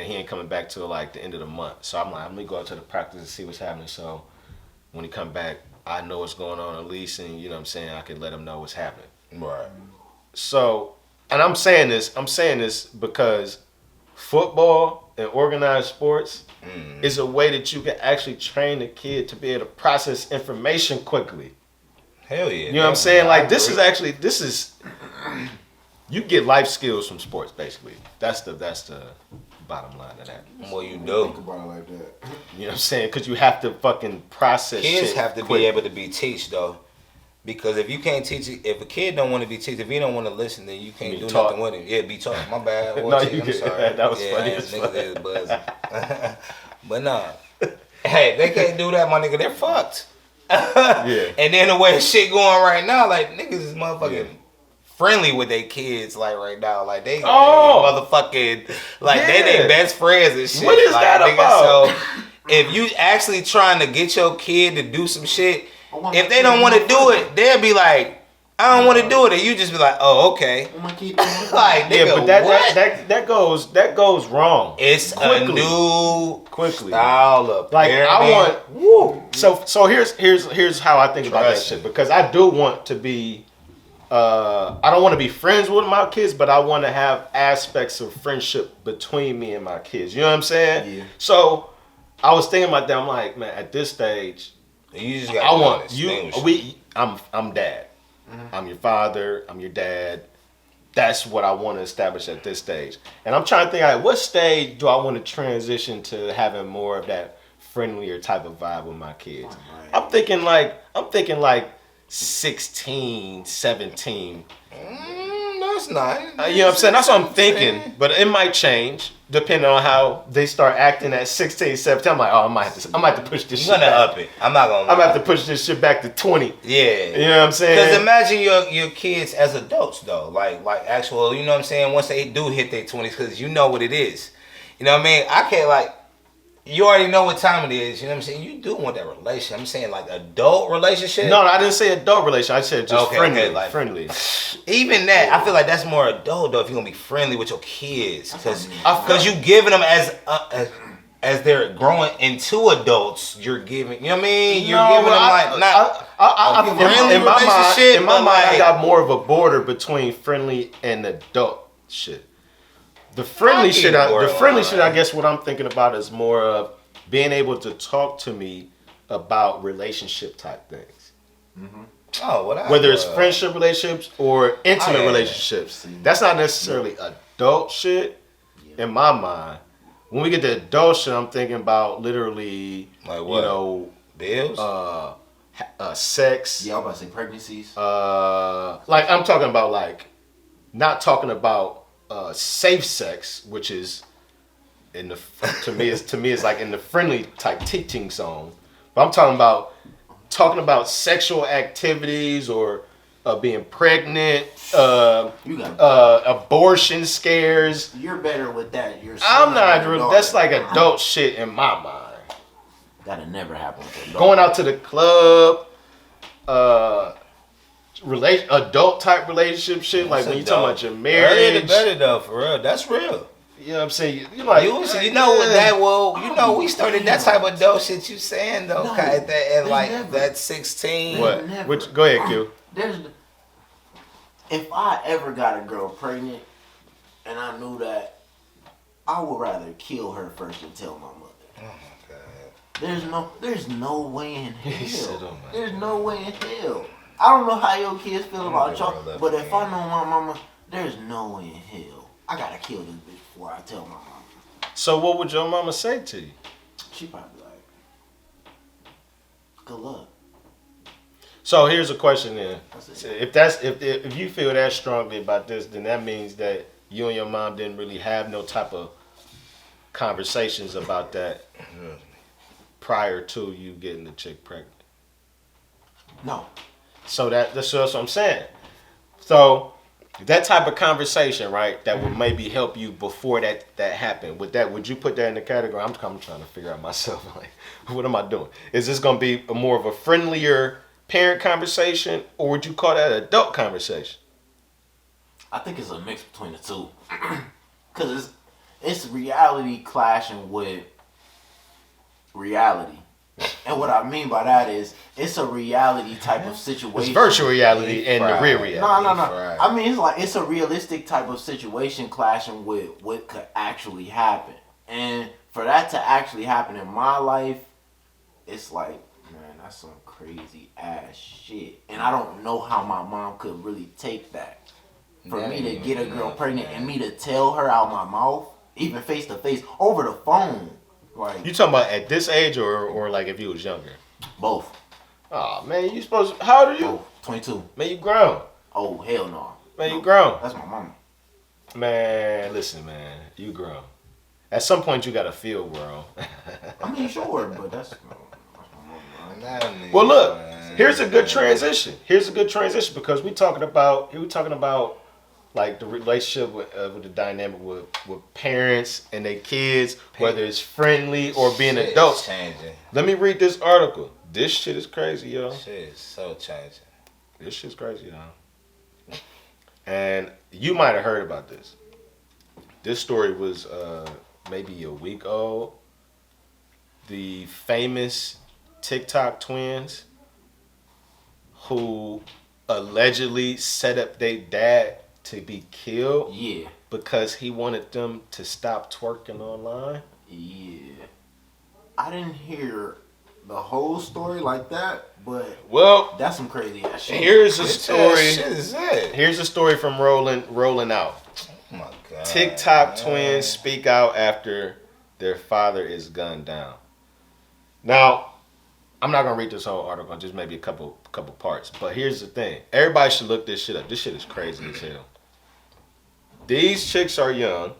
he ain't coming back till like the end of the month. So I'm like, let me go out to the practice and see what's happening. So when he come back, I know what's going on at least, and you know what I'm saying, I can let him know what's happening. Right. So, and I'm saying this because football and organized sports is a way that you can actually train a kid to be able to process information quickly. Hell yeah. You know what I'm saying? Like this is you get life skills from sports basically. That's the bottom line of that. Well, you do. Think about it like that. You know what I'm saying? Because you have to fucking process kids shit have to quick. be able to be teach though. Because if you can't teach it, if a kid don't want to be teach, if he don't want to listen, then you can't do nothing with him. Yeah, be taught. My bad. No, I'm sorry. That was funny. Niggas is buzzing. But nah. Hey, they can't do that, my nigga. They're fucked. Yeah. And then the way shit going right now, like niggas is motherfucking friendly with their kids, like right now, like they motherfucking like they their best friends and shit. What is like, that nigga, about? So if you actually trying to get your kid to do some shit, if they don't want to do it, they'll be like, I don't want to do it, and you just be like, oh, okay. Like, nigga, but that goes wrong. It's quickly. A new style of like parenting. I want. So here's how I think about that shit, because I do want to be. I don't want to be friends with my kids, but I want to have aspects of friendship between me and my kids. You know what I'm saying? Yeah. So I was thinking about that. I'm like, man, at this stage, you just got I'm dad. Mm-hmm. I'm your father. I'm your dad. That's what I want to establish at this stage. And I'm trying to think, like, what stage do I want to transition to having more of that friendlier type of vibe with my kids? I'm thinking like 16, 17. No, it's not. You know what I'm saying? That's what I'm thinking. But it might change depending on how they start acting at 16, 17. I'm like, oh, I might have to push this shit back. Up it. I'm gonna have to push this shit back to 20. Yeah. You know what I'm saying? Because imagine your kids as adults, though. Like actual, you know what I'm saying? Once they do hit their 20s, because you know what it is. You know what I mean? I can't, like, you already know what time it is. You know what I'm saying? You do want that relationship. I'm saying, like, adult relationship. No, I didn't say adult relationship. I said just friendly. Okay, like, friendly. Even that, I feel like that's more adult, though, if you're going to be friendly with your kids. Because you giving them as they're growing into adults, you're giving. You know what I mean? You're giving them like not a friendly relationship. In my mind, I got more of a border between friendly and adult shit. The friendly shit, I guess what I'm thinking about is more of being able to talk to me about relationship type things. Mm-hmm. Oh, whether it's friendship relationships or intimate relationships. That's not necessarily adult shit in my mind. When we get to adult shit, I'm thinking about literally, like what? Bills? Yeah, Sex. I was about to say pregnancies. Like I'm talking about like, not talking about safe sex, which is in the to me it's like in the friendly type teaching zone. But I'm talking about sexual activities or being pregnant, abortion scares. You're better with that. I'm not. That's like adult shit in my mind. That'll never happen with adult. Going out to the club, adult type relationship shit. Like when you talking about your marriage. Earlier the better though, for real. That's real. You know what I'm saying? You like we started that type of adult shit you saying though, at like that 16. What? Go ahead, Q. If I ever got a girl pregnant and I knew that, I would rather kill her first than tell my mother. Oh my god. There's no way in hell. There's no way in hell. I don't know how your kids feel about y'all, but if I know my mama, there's no way in hell. I gotta kill this bitch before I tell my mama. So what would your mama say to you? She probably like, good luck. So here's a question then. If you feel that strongly about this, then that means that you and your mom didn't really have no type of conversations about that prior to you getting the chick pregnant. No. So that's what I'm saying. So that type of conversation, right, that would maybe help you before that happened. Would you put that in the category? I'm trying to figure out myself. Like, what am I doing? Is this going to be more of a friendlier parent conversation, or would you call that adult conversation? I think it's a mix between the two, because it's reality clashing with reality. And what I mean by that is, it's a reality type of situation. It's virtual reality and the real reality. No. I mean, it's a realistic type of situation clashing with what could actually happen. And for that to actually happen in my life, it's like, man, that's some crazy ass shit. And I don't know how my mom could really take that. For me to get a girl pregnant and me to tell her out my mouth, even face to face, over the phone. Like, you talking about at this age or like if you was younger? Both. Oh man, you supposed to, how old are you? 22. Man, you grown. Oh hell no. Man, you grown. That's my mama. Man, listen, man, you grown. At some point, you gotta feel grown. I mean, sure, but that's my mama. Well, look, here's a good transition. Because we talking about like the relationship with the dynamic with parents and their kids, whether it's friendly or being adults. Changing. Let me read this article. This shit is crazy, yo. Shit is so changing. This shit's crazy, yo. And you might have heard about this. This story was maybe a week old. The famous TikTok twins who allegedly set up their dad to be killed. Yeah. Because he wanted them to stop twerking online. Yeah. I didn't hear the whole story like that, but that's some crazy ass shit. Here's a story. Here's a story from Rolling Out. Oh my God. TikTok twins speak out after their father is gunned down. Now, I'm not gonna read this whole article, just maybe a couple parts. But here's the thing: everybody should look this shit up. This shit is crazy as hell. These chicks are young,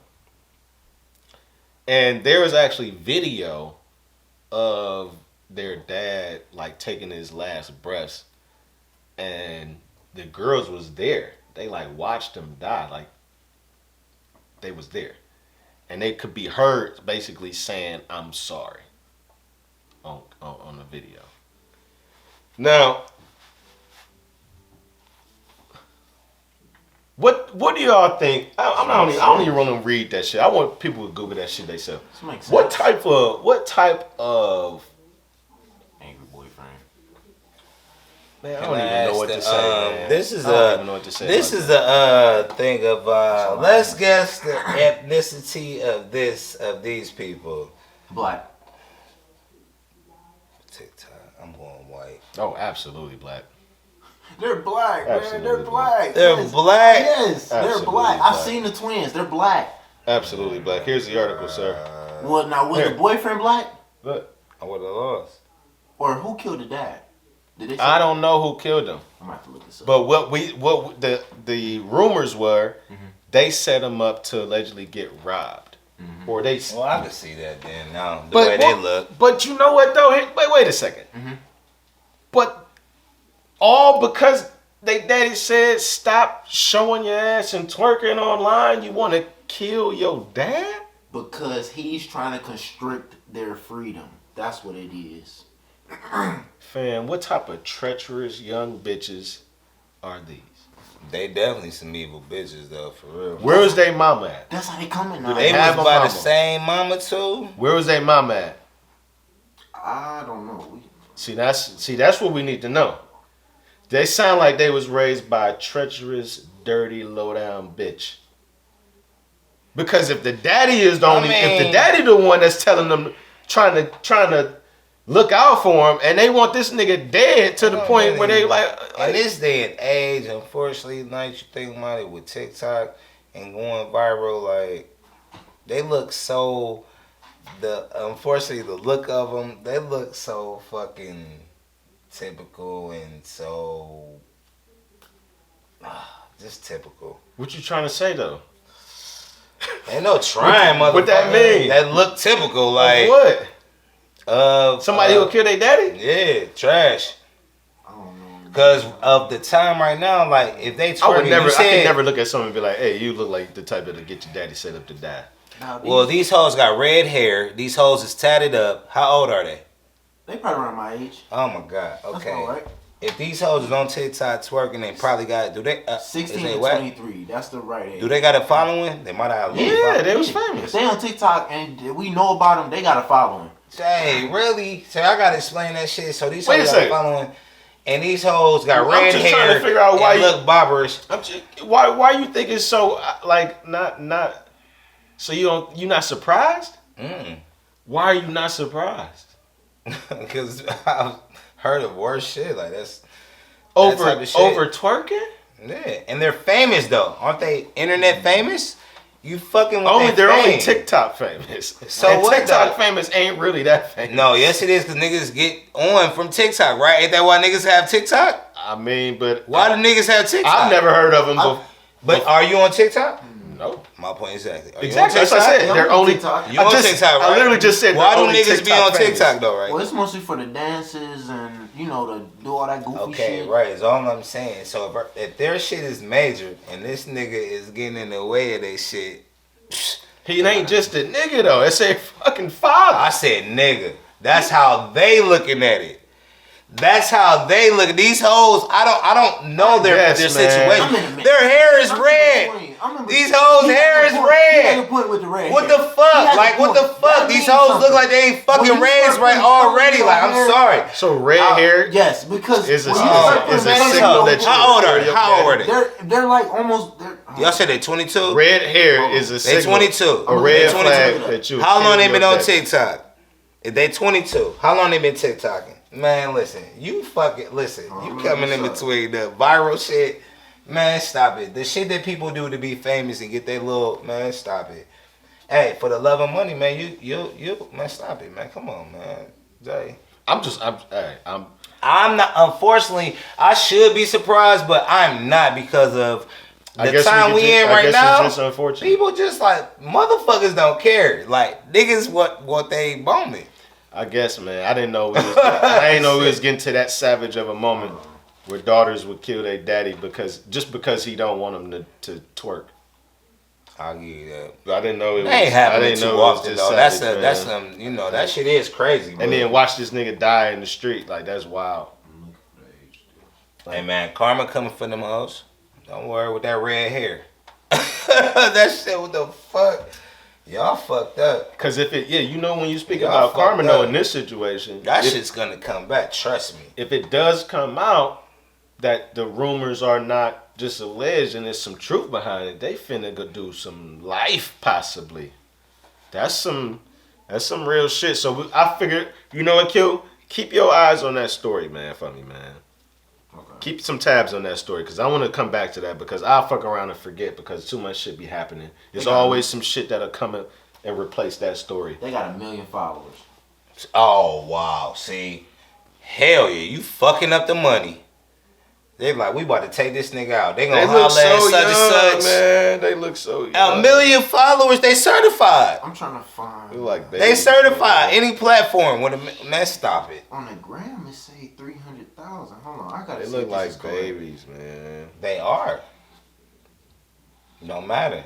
and there was actually video of their dad like taking his last breaths, and the girls was there. They like watched him die, like they was there, and they could be heard basically saying, "I'm sorry." On the video. Now, What do y'all think? I don't even want to read that shit. I want people to Google that shit themselves. What type of angry boyfriend? Man, I don't even know what to say. Man. This is a thing of let's guess the ethnicity of these people. Black. TikTok. I'm going white. Oh, absolutely black. They're black, absolutely man. They're black. They're black. Yes, absolutely they're black. black. I've seen the twins. They're black. Absolutely black. Here's the article, sir. Well, now was the boyfriend black? Look. I would have lost. Or who killed the dad? Did they say I don't know who killed him. I'm gonna have to look this up. But what the rumors were, they set him up to allegedly get robbed, or they. Well, I can see that then. Now the way they look. But you know what though? Wait a second. But all because they daddy said stop showing your ass and twerking online. You want to kill your dad? Because he's trying to constrict their freedom. That's what it is. Fam, what type of treacherous young bitches are these? They definitely some evil bitches though, for real. Where was they mama at? That's how they coming now. They was by the same mama too. Where was they mama at? I don't know. See, that's what we need to know. They sound like they was raised by a treacherous, dirty, low-down bitch. Because if the daddy is the if the daddy the one that's telling them, trying to look out for him, and they want this nigga dead to the point where they like in this day and age, unfortunately, like you think about it with TikTok and going viral, like they look so. Unfortunately, the look of them, they look so fucking typical and so just typical. What you trying to say though? Ain't no trying, motherfucker. What that mean? That look typical, like what? Somebody who'll kill their daddy? Yeah, trash. I don't know. Because of the time right now, like if they twerking, I can never look at someone and be like, hey, you look like the type that'll get your daddy set up to die. Well, these hoes got red hair. These hoes is tatted up. How old are they? They probably around my age. Oh my God. Okay. That's all right. If these hoes is on TikTok twerking, they probably got. Do they? 16 to 23. That's the right age. Do they got a following? They might have. They was famous. If they on TikTok and we know about them, they got a following. Hey, really? So I gotta explain that shit. So these hoes got a following, and these hoes got red hair. Trying to figure out why you look bobberish. Why you think it's so like not? So you not surprised? Why are you not surprised? Because I've heard of worse shit like that's over twerking. Yeah, and they're famous though, aren't they? Internet famous? You fucking with they're only TikTok famous. So and what? TikTok famous ain't really that famous. No, yes it is, because niggas get on from TikTok, right? Ain't that why niggas have TikTok? I mean, but why do niggas have TikTok? I've never heard of them before. But are you on TikTok? No. My point exactly. Exactly. That's what I said. They're only TikTok. You on TikTok, right? I literally just said. Why do niggas be on TikTok though, right? Well, it's mostly for the dances and to do all that goofy shit. Okay, right. Is all I'm saying. So if their shit is major and this nigga is getting in the way of their shit, he ain't just a nigga though. It's a fucking father. I said nigga. That's how they looking at it. That's how they look at these hoes. I don't know their situation. Their hair is red. These hoes' hair is red. What the fuck? Like what the fuck? These hoes look like they ain't fucking raised right already. Like I'm sorry. So red hair? Yes, because is a signal that you. How old are they? How old are they? They're like almost. Y'all said they 22. Red hair is a signal. They 22. A red flag that you. How long they been on TikTok? If they 22, how long they been TikToking? Man, listen, you coming in between the viral shit. Man, stop it. The shit that people do to be famous and get their little, man, stop it. Hey, for the love of money, man, you man, stop it, man. Come on, man. Jay. I'm not, unfortunately, I should be surprised, but I'm not because of the time we in right now. It's just unfortunate. People just like, motherfuckers don't care. Like, niggas what they bombing. I guess, man. I didn't know we was getting to that savage of a moment where daughters would kill their daddy because he don't want them to twerk. I'll give you that. I didn't know it was. Ain't happening too often though. Savage, that's some that shit is crazy. Bro. And then watch this nigga die in the street. Like that's wild. Hey man, karma coming for them hoes. Don't worry with that red hair. That shit, what the fuck? Y'all fucked up. Cause you know when you speak about karma though in this situation, that shit's gonna come back. Trust me. If it does come out that the rumors are not just alleged and there's some truth behind it, they finna go do some life possibly. That's some real shit. So I figured, you know what, Q? Keep your eyes on that story, man, for me, man. Okay. Keep some tabs on that story, because I want to come back to that, because I'll fuck around and forget, because too much shit be happening. There's always some shit that'll come and replace that story. They got 1 million followers. Oh, wow. See? Hell yeah. You fucking up the money. They like, we about to take this nigga out. They gonna holler at such and such. Man, they look so young. 1 million followers, they certified. I'm trying to find. Like they certified. Any platform. Man, stop it. On the gram, it say 300,000. Hold on, I gotta. They look like babies, man. They are. No matter.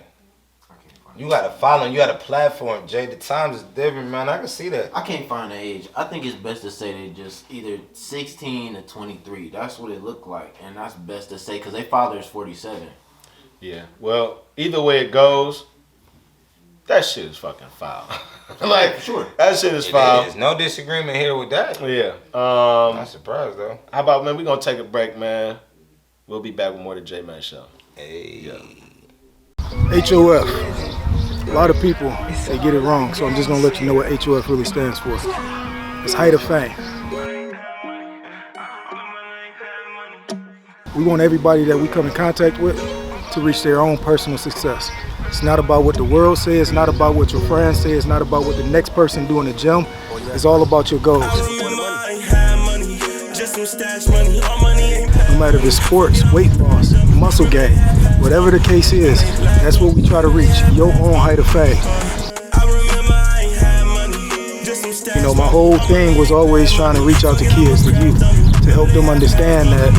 You got a following, you got a platform, Jay. The times is different, man. I can see that. I can't find the age. I think it's best to say they just either 16 or 23. That's what it looked like, and that's best to say because their father is 47. Yeah. Well, either way it goes, that shit is fucking foul. Like, sure, that shit is foul. There's no disagreement here with that. Yeah. Not surprised though. How about, man? We gonna take a break, man. We'll be back with more of the J Man Show. Hey. Yeah. HOF. A lot of people, they get it wrong, so I'm just going to let you know what HOF really stands for. It's height of fame. We want everybody that we come in contact with to reach their own personal success. It's not about what the world says, it's not about what your friends say, it's not about what the next person do in the gym. It's all about your goals. No matter if it's sports, weight loss, muscle gain, whatever the case is, that's what we try to reach, your own height of fame. You know, my whole thing was always trying to reach out to kids, to youth, to help them understand that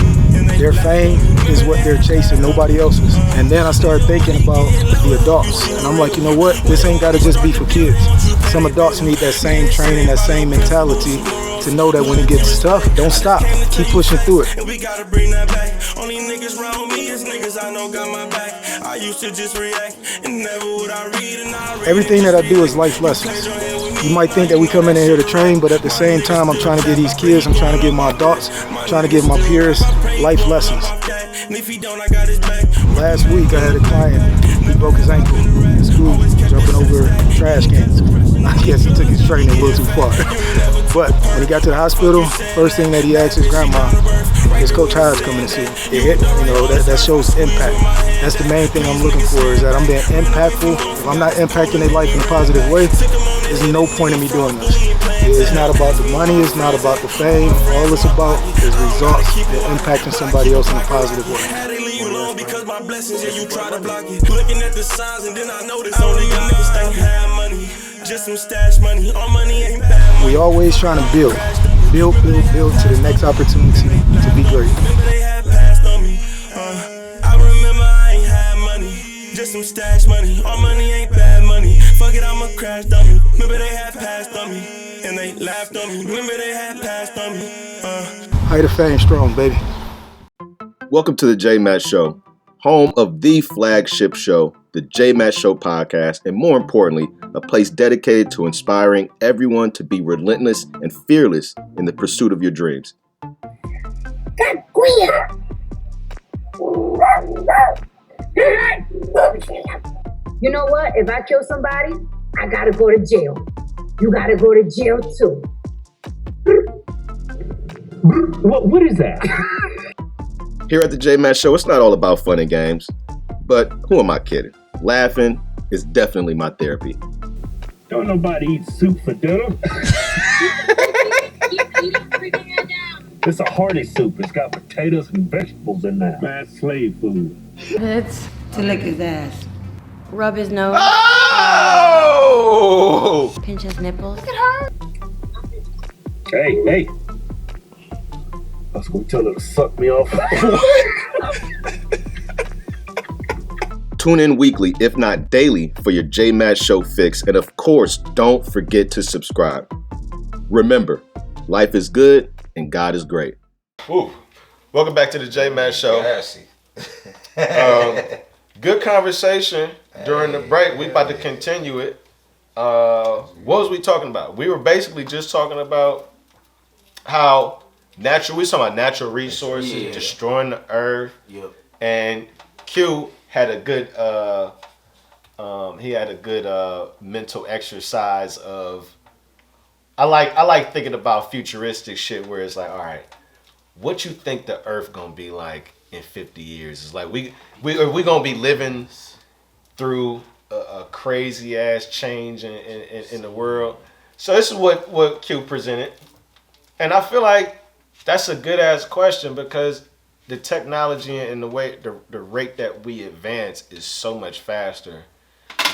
their fame is what they're chasing, nobody else's. And then I started thinking about the adults. And I'm like, you know what? This ain't got to just be for kids. Some adults need that same training, that same mentality to know that when it gets tough, don't stop. Keep pushing through it. We gotta bring that back. Only niggas around me is niggas I know got my back. I used to just react and never would I read and I read. Everything that I do is life lessons. You might think that we come in here to train, but at the same time, I'm trying to give these kids, I'm trying to give my adults, I'm trying to give my peers life lessons. Last week, I had a client, he broke his ankle in school, jumping over trash cans. I guess he took his training a little too far. But when he got to the hospital, first thing that he asked his grandma, is Coach Hyde's coming to see him. It hit, you know, that shows impact. That's the main thing I'm looking for, is that I'm being impactful. If I'm not impacting their life in a positive way, there's no point in me doing this. It's not about the money, it's not about the fame. All it's about is results and impacting somebody else in a positive way. Because my blessings, yeah, you try to block it. Looking at the signs and then I notice only your niggas think have money. Just some stash money, all money ain't bad money. We always trying to build to the next opportunity to be great. Remember they had passed on me. I remember I ain't had money. Just some stash money, all money ain't bad money. Fuck it, I'm a crash dummy. Remember they had passed on me and they laughed on me. Remember they had passed on me. Height of fame strong, baby. Welcome to the J Matt Show, home of the flagship show, the J Matt Show podcast, and more importantly, a place dedicated to inspiring everyone to be relentless and fearless in the pursuit of your dreams. You know what? If I kill somebody, I gotta go to jail. You gotta go to jail too. What is that? Here at the J Matt Show, it's not all about fun and games, but who am I kidding? Laughing is definitely my therapy. Don't nobody eat soup for dinner. It's a hearty soup. It's got potatoes and vegetables in there. Man, slave food. It's to lick his ass. Rub his nose. Oh! Pinch his nipples. Look at her. Hey. I was gonna tell her to suck me off. Tune in weekly, if not daily, for your J Matt Show fix. And of course, don't forget to subscribe. Remember, life is good and God is great. Woo. Welcome back to the J Matt Show. Good conversation during the break. We about to continue it. What was we talking about? We were basically just talking about how we talking about natural resources, destroying the earth. Yep. And Q had a good mental exercise of I like thinking about futuristic shit where it's like, all right, what you think the earth gonna be like in 50 years? It's like we gonna be living through a crazy ass change in the world. So this is what Q presented. And I feel like that's a good ass question because the technology and the way the rate that we advance is so much faster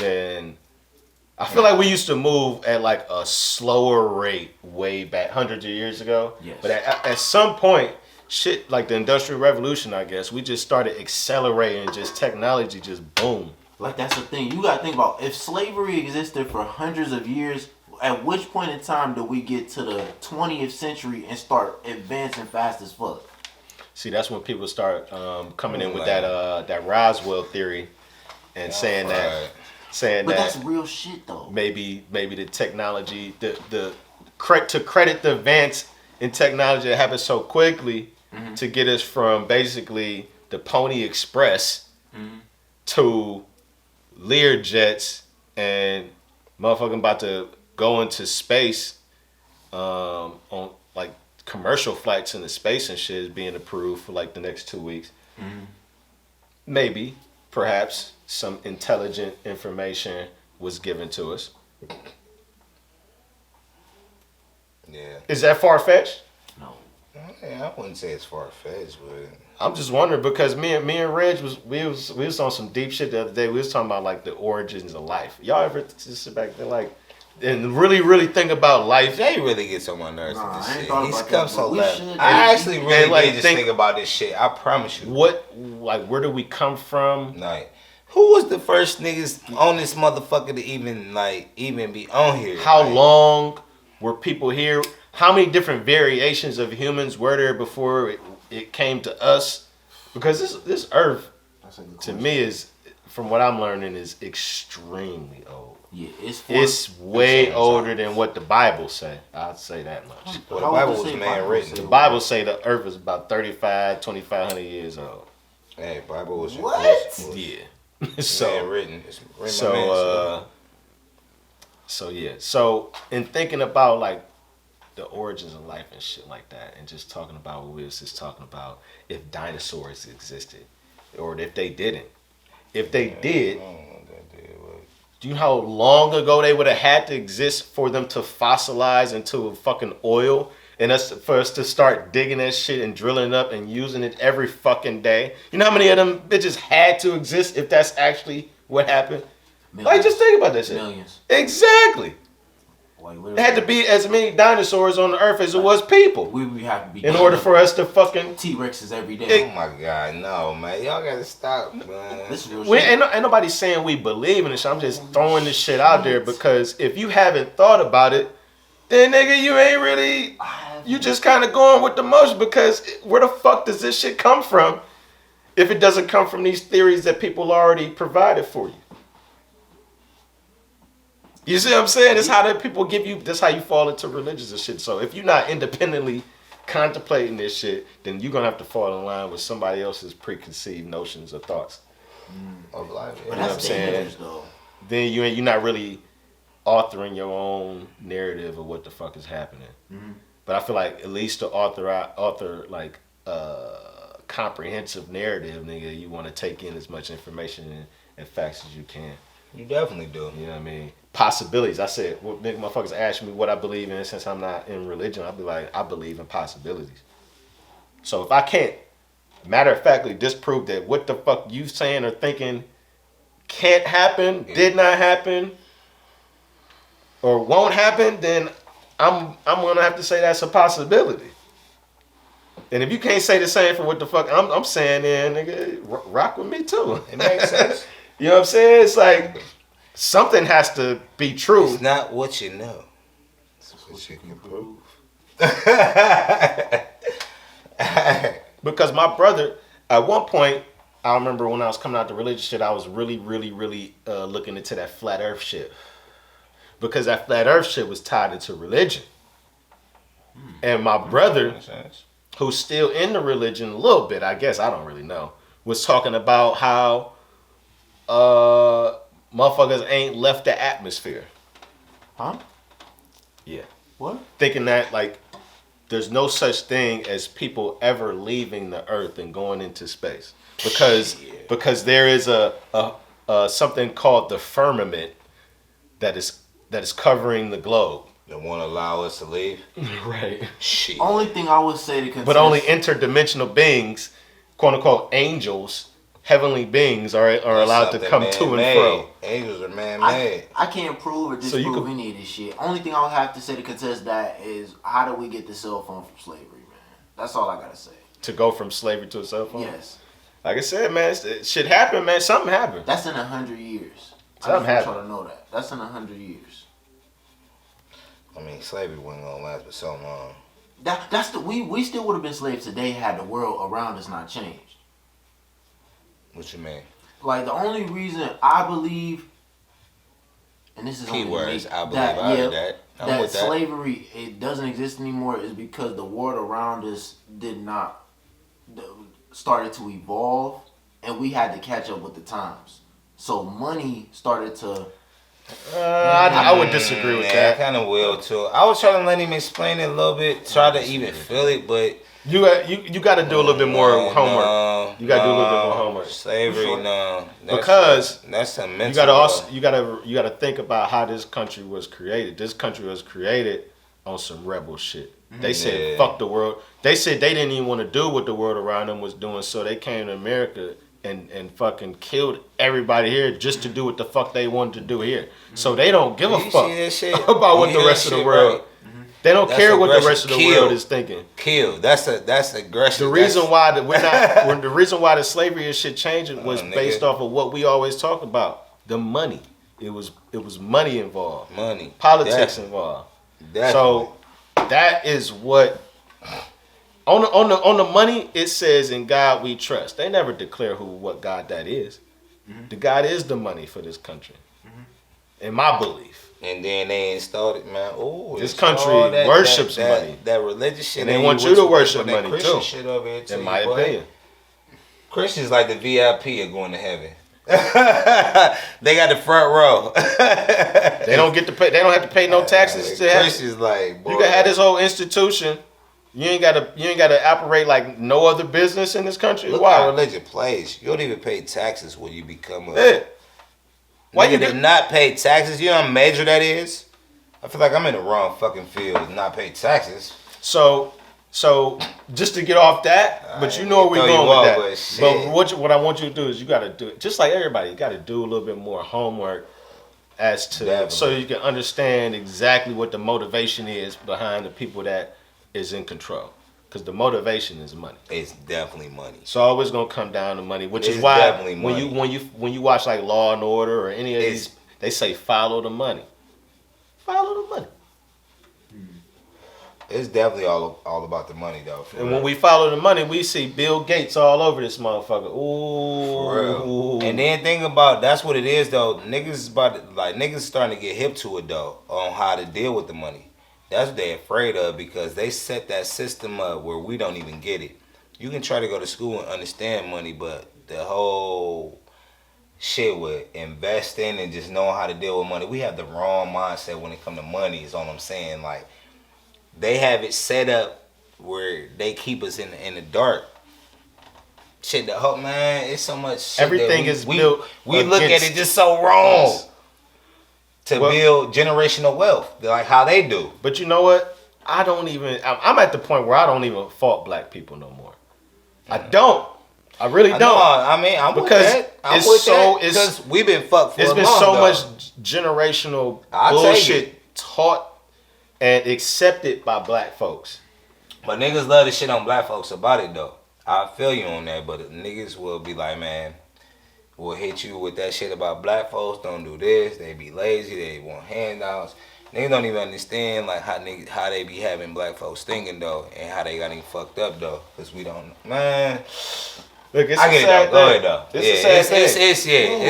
than I feel like we used to move at like a slower rate way back hundreds of years ago. Yes. But at some point, shit like the Industrial Revolution, I guess, we just started accelerating, just technology just boom. Like that's the thing. You gotta think about if slavery existed for hundreds of years, at which point in time do we get to the 20th century and start advancing fast as fuck? See, that's when people start coming in with that Roswell theory and saying that. But that's real shit though. Maybe the technology, to credit the advance in technology that happened so quickly to get us from basically the Pony Express to Lear jets and motherfucking about to go into space on like commercial flights into space and shit is being approved for like the next 2 weeks. Maybe, perhaps, some intelligent information was given to us. Yeah. Is that far-fetched? No. Yeah, I wouldn't say it's far-fetched, but I'm just wondering because me and Reg was on some deep shit the other day. We was talking about like the origins of life. Y'all ever just sit back there like and really think about life? Jay really gets on my nerves with this shit. He's come so left. I actually really like just think about this shit. I promise you. Where do we come from? Like, who was the first niggas on this motherfucker to even be on here? How long were people here? How many different variations of humans were there before it came to us? Because this earth, to me, is, from what I'm learning, is extremely old. Yeah, it's way older than what the Bible say. I'd say that much. Well, the Bible was man written. The Bible say the earth is about 2,500 years old. Hey, Bible was what? Yeah. Man written. So in thinking about like the origins of life and shit like that, and just talking about what we was just talking about, if dinosaurs existed, or if they didn't. If they did, do you know how long ago they would have had to exist for them to fossilize into a fucking oil, and for us to start digging that shit and drilling it up and using it every fucking day? You know how many of them bitches had to exist if that's actually what happened? Millions. Like, just think about this shit. Millions. Exactly. It had to be as many dinosaurs on the earth as it was people. We would have to be in order for us to fucking T-Rexes every day. Oh my God, no, man, y'all gotta stop, man. This is real shit. Ain't nobody saying we believe in this shit. I'm just throwing this shit out there because if you haven't thought about it, then nigga, you ain't really. You just kind of going with the motion because where the fuck does this shit come from? If it doesn't come from these theories that people already provided for you. You see what I'm saying? It's how that people give you, that's how you fall into religions and shit. So if you're not independently contemplating this shit, then you're going to have to fall in line with somebody else's preconceived notions or thoughts of life. But that's dangerous though. Then you're not really authoring your own narrative of what the fuck is happening. But I feel like at least to author like comprehensive narrative, nigga, you want to take in as much information and facts as you can. You definitely do. You know what I mean? Possibilities. I said, well, nigga, motherfuckers ask me what I believe in. Since I'm not in religion, I'll be like, I believe in possibilities. So if I can't matter of factly disprove that what the fuck you saying or thinking can't happen, did not happen, or won't happen, then I'm gonna have to say that's a possibility. And if you can't say the same for what the fuck I'm saying, then nigga, rock with me too. It makes sense. You know what I'm saying? It's like something has to be true. It's not what you know. It's what you can prove. Because my brother, at one point, I remember when I was coming out the religious shit, I was really looking into that flat earth shit. Because that flat earth shit was tied into religion. And my brother, who's still in the religion a little bit, I guess, I don't really know, was talking about how motherfuckers ain't left the atmosphere. Huh? Yeah. What? Thinking that, like, there's no such thing as people ever leaving the earth and going into space. Because there is a something called the firmament that is covering the globe. That won't allow us to leave. Right. Shit. Only thing I would say to contest, but only interdimensional beings, quote unquote angels, heavenly beings are allowed to come to and fro. Angels are man-made. I can't prove or disprove any of this shit. Only thing I would have to say to contest that is, how do we get the cell phone from slavery, man? That's all I gotta say. To go from slavery to a cell phone? Yes. Like I said, man, shit happened, man. Something happened. That's in 100 years. Something happened. I just want you to know that. That's in 100 years. I mean, slavery wasn't gonna last for so long. We still would have been slaves today had the world around us not changed. What you mean? Like, the only reason I believe, and this is keywords, I believe that slavery it doesn't exist anymore is because the world around us started to evolve, and we had to catch up with the times. So money started to. I would disagree with that. I kind of will too. I was trying to let him explain it a little bit, try to even feel it, but you got to do a little bit more homework. You got to do a little bit more homework. Slavery, no, because that's a mental. You got to think about how this country was created. This country was created on some rebel shit. They said fuck the world. They said they didn't even want to do what the world around them was doing, so they came to America and fucking killed everybody here just to do what the fuck they wanted to do here. So they don't give a fuck about what the rest of the world. Right. They don't care what the rest of the world is thinking. Kill. That's aggression. The reason why the reason why the slavery and shit changing was based off of what we always talk about. The money. It was money involved. Money. Politics involved. Definitely. So that is what on the money it says in God we trust. They never declare what God that is. Mm-hmm. The God is the money for this country. Mm-hmm. In my belief. And then they installed it, man. Oh, this country worships money. That religious shit. And they want you to worship money too. Shit over here too, in my opinion. Christians like the VIP of going to heaven. They got the front row. They don't get to pay. They don't have to pay no taxes to heaven. Christians like, boy, you can have this whole institution. You ain't gotta operate like no other business in this country. Look Why? how religion plays. You don't even pay taxes when you become a. Yeah. Why you did not pay taxes? You know how major that is? I feel like I'm in the wrong fucking field and not pay taxes. So just to get off that, but you know where we're going with that. But what I want you to do is you gotta do it just like everybody. You gotta do a little bit more homework as to so you can understand exactly what the motivation is behind the people that is in control. Because the motivation is money. It's definitely money. So always gonna come down to money, which is why when you watch like Law and Order or any of these, they say follow the money. Follow the money. It's definitely all about the money though. And when we follow the money, we see Bill Gates all over this motherfucker. Ooh. For real. And then think about that's what it is though. Niggas starting to get hip to it though on how to deal with the money. That's what they're afraid of because they set that system up where we don't even get it. You can try to go to school and understand money, but the whole shit with investing and just knowing how to deal with money, we have the wrong mindset when it comes to money is all I'm saying. Like, they have it set up where they keep us in the dark. Shit, the whole, man, it's so much shit. Everything is built. We look at it just so wrong. To build generational wealth, like how they do. But you know what? I'm at the point where I don't even fault black people no more. I don't. I really don't. I mean, I'm because with that. Because we've been fucked for a long time. It's been so much generational bullshit taught and accepted by black folks. But niggas love the shit on black folks about it though. I feel you on that, but niggas will be like, man, we'll hit you with that shit about black folks. Don't do this. They be lazy. They want handouts. Niggas don't even understand like how they be having black folks thinking though, and how they got him fucked up though. Cause we don't, man. Look, it's I a get it sad though. Go thing. ahead though.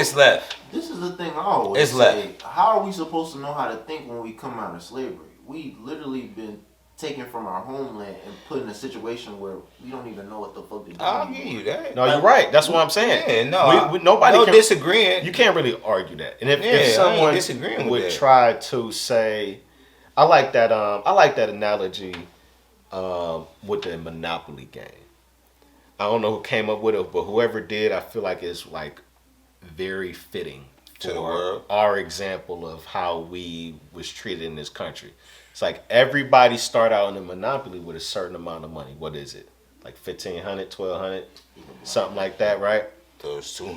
It's left. This is the thing I always say. How are we supposed to know how to think when we come out of slavery? We literally been taken from our homeland and put in a situation where we don't even know what the fuck to do. I'll give you that. No, you're right. That's what I'm saying. Yeah, no, nobody no can disagreeing. You can't really argue that. And if someone would try to say, I like that analogy with the Monopoly game. I don't know who came up with it, but whoever did, I feel like it's like very fitting to the world. Our example of how we was treated in this country. It's like everybody start out in the Monopoly with a certain amount of money. What is it? Like $1,500, $1,200, something like that, right? So it's $200.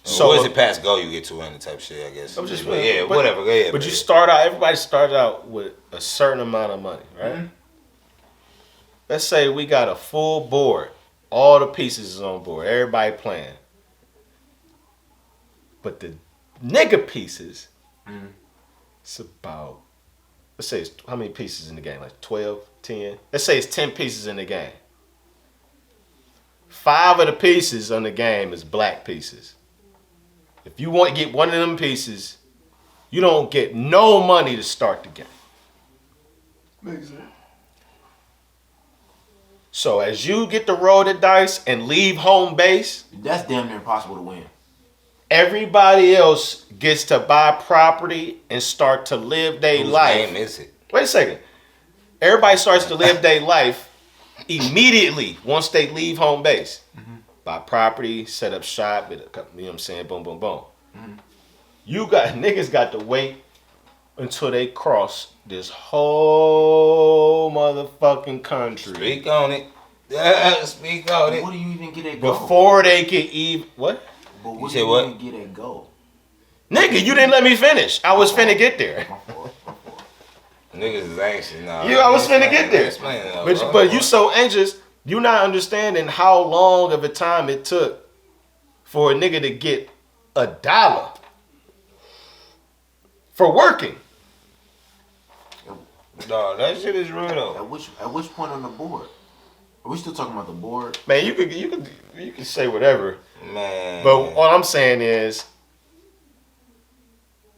So once it past go, you get $200 type shit, I guess. Whatever. Go ahead. But you start out. Everybody starts out with a certain amount of money, right? Mm-hmm. Let's say we got a full board. All the pieces is on board. Everybody playing. But the nigga pieces, it's about, let's say it's, how many pieces in the game? Like 12, 10? Let's say it's 10 pieces in the game. 5 of the pieces on the game is black pieces. If you want to get one of them pieces, you don't get no money to start the game. Makes sense. So as you get to roll the dice and leave home base, that's damn near impossible to win. Everybody else gets to buy property and start to live their life. Whose name is it? Wait a second. Everybody starts to live their life immediately once they leave home base. Mm-hmm. Buy property, set up shop, you know what I'm saying? Boom, boom, boom. Mm-hmm. Niggas got to wait until they cross this whole motherfucking country. Speak on it. Speak on it. What do you even get at go? Before they can even... What? But what do you even get at go? Nigga, you didn't let me finish. I was finna get there. Niggas is anxious now. I was finna get there. But you so anxious, you not understanding how long of a time it took for a nigga to get $1 for working. No, that shit is real though. At which point on the board? Are we still talking about the board? Man, you could say whatever. Man. But all I'm saying is,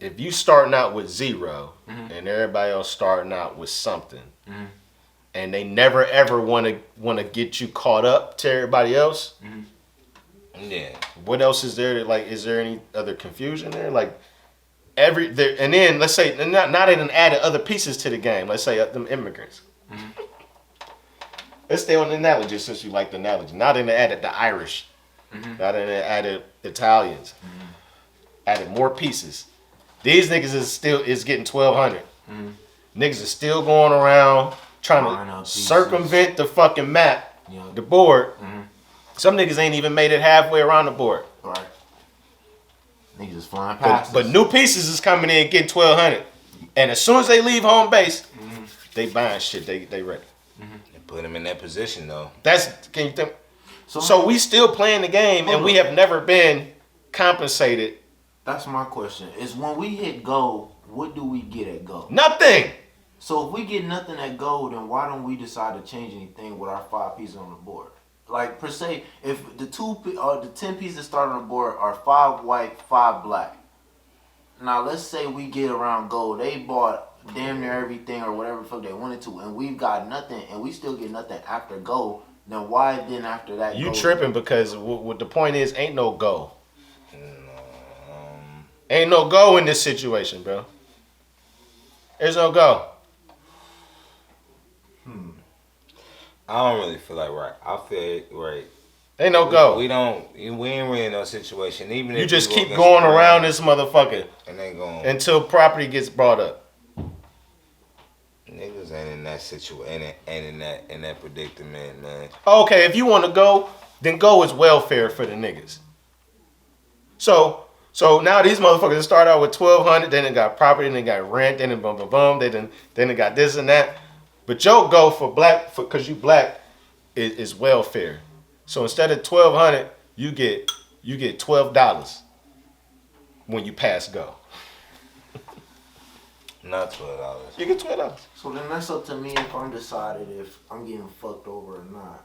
if you starting out with 0 and everybody else starting out with something, and they never ever want to get you caught up to everybody else, yeah. What else is there? Is there any other confusion there? And then let's say now they done added other pieces to the game. Let's say them immigrants. Let's stay on the analogy since you like the analogy. Now they done added the Irish. Now they done added Italians. Added more pieces. These niggas is getting 1,200. Niggas is still going around trying to circumvent the fucking map, the board. Some niggas ain't even made it halfway around the board. Right. Niggas is flying past. But new pieces is coming in getting 1,200. And as soon as they leave home base, they buying shit. They ready. They put them in that position though. Can you think? So we still playing the game and we have never been compensated. That's my question. Is when we hit go, what do we get at go? Nothing. So if we get nothing at go, then why don't we decide to change anything with our 5 pieces on the board? Like per se, if the 10 pieces started on the board are 5 white, 5 black. Now let's say we get around go, they bought damn near everything or whatever the fuck they wanted to, and we've got nothing, and we still get nothing after go. Then why then after that? You tripping because what the point is ain't no go. Ain't no go in this situation, bro. There's no go. I don't really feel like right. I feel right. Ain't no go. We ain't really in no situation. Even you if just keep going around this motherfucker and ain't going until property gets brought up. Niggas ain't in that situation, ain't in that predicament, man. Okay, if you want to go, then go is welfare for the niggas. So now these motherfuckers start out with 1,200, then they got property, then they got rent, then they boom boom boom, then they got this and that. But your go for black, because you black, is welfare. So instead of 1,200, you get $12 when you pass go. Not $12. You get $12. So then that's up to me if I'm decided if I'm getting fucked over or not.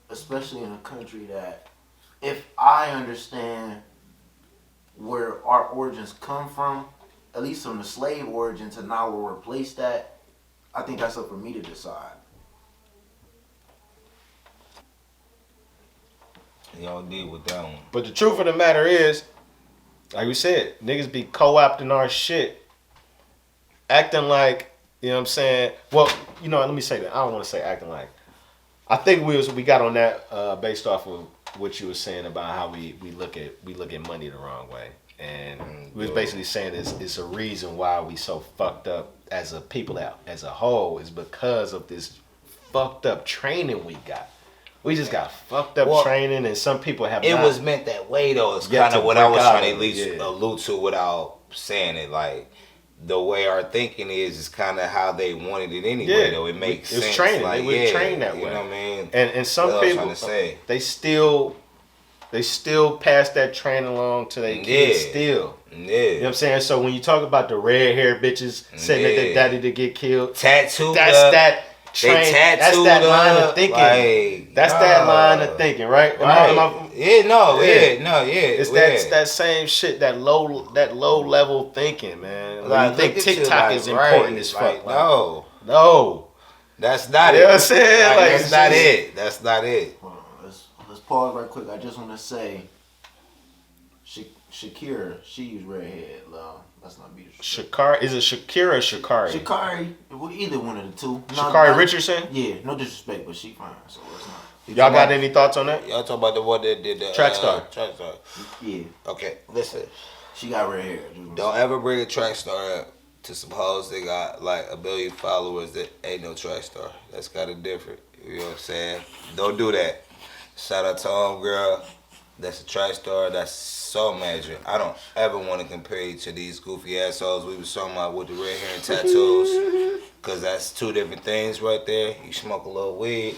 Especially in a country that if I understand where our origins come from, at least from the slave origin to now where we're placed at, I think that's up for me to decide. Y'all deal with that one. But the truth of the matter is, like we said, niggas be co-opting our shit, acting like, you know what I'm saying? Well, you know, let me say that. I don't want to say acting like. I think we got on that based off of what you were saying about how we look at money the wrong way. And we was basically saying it's a reason why we so fucked up as a people as a whole is because of this fucked up training we got. We just got fucked up training, and some people have. It was meant that way though. It's kind of what I was trying to at least allude to without saying it. Like the way our thinking is kind of how they wanted it anyway. Though it makes sense. It's training. Like, they were trained that way. You know what I mean? And some people they still pass that training along to their kids still. Yeah. You know what I'm saying? So when you talk about the red hair bitches sitting at their daddy to get killed, tattooed, that's that line of thinking. Like, that's that line of thinking, right? It's that same shit, that low level thinking, man. Like, you think TikTok is important as fuck? No, that's not it. You know what I'm saying? Like, that's not it. That's not it. Let's pause right quick. I just want to say, Shakira, she used redhead. Let's not be Shakari. Is it Shakira or Shakari? Shakari. Either one of the two. Shakari Richardson? Yeah, no disrespect, but she fine, so it's not. Y'all got any thoughts on that? Y'all talking about the one that did the Track Star. Track Star. Yeah. Okay, listen. She got red hair. Don't ever bring a Track Star up to suppose they got like 1 billion followers that ain't no Track Star. That's kind of different. You know what I'm saying? Don't do that. Shout out to homegirl. That's a Track Star. That's so magic. I don't ever want to compare you to these goofy assholes we was talking about with the red hair and tattoos. Because that's two different things right there. You smoke a little weed.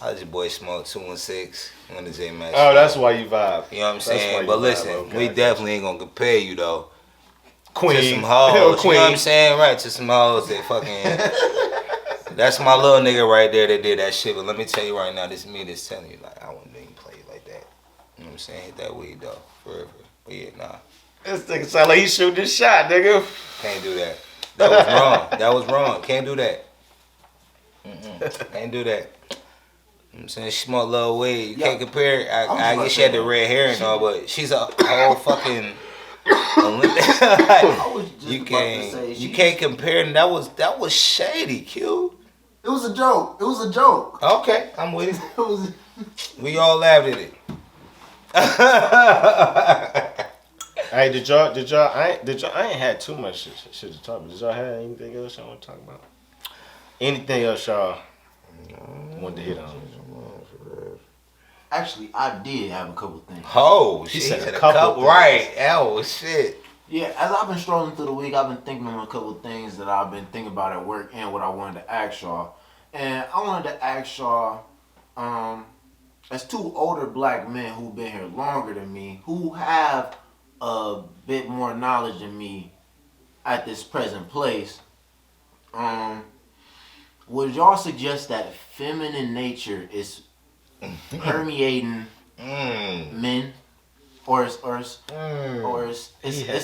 How's your boy smoke 216 on the J Max? Oh, that's why you vibe. You know what I'm saying? But listen, we definitely ain't going to compare you, though. Queen. To some hoes. Queen. You know what I'm saying? Right, to some hoes that fucking... That's my little nigga right there that did that shit. But let me tell you right now, this is me that's telling you, like, I wouldn't even play you like that. You know what I'm saying? Hit that weed, though. Forever. But yeah, nah. This nigga sound like he shooting this shot, nigga. Can't do that. That was wrong. That was wrong. Can't do that. Can't do that. You know what I'm saying? She smoked a little weed. You can't compare. I guess she had the red hair and all, but she's a whole fucking you can't compare. And that was shady, Q. It was a joke. It was a joke. Okay, I'm with it. We all laughed at it. Hey, did y'all? I ain't had too much shit to talk about. Did y'all have anything else y'all want to talk about? Anything else y'all wanted to hit on? Actually, I did have a couple things. Oh, she said a couple. Right. Oh, shit. Yeah, as I've been strolling through the week, I've been thinking of a couple things that I've been thinking about at work and what I wanted to ask y'all. And I wanted to ask y'all, as two older black men who've been here longer than me, who have a bit more knowledge than me at this present place, would y'all suggest that feminine nature is permeating men, or it's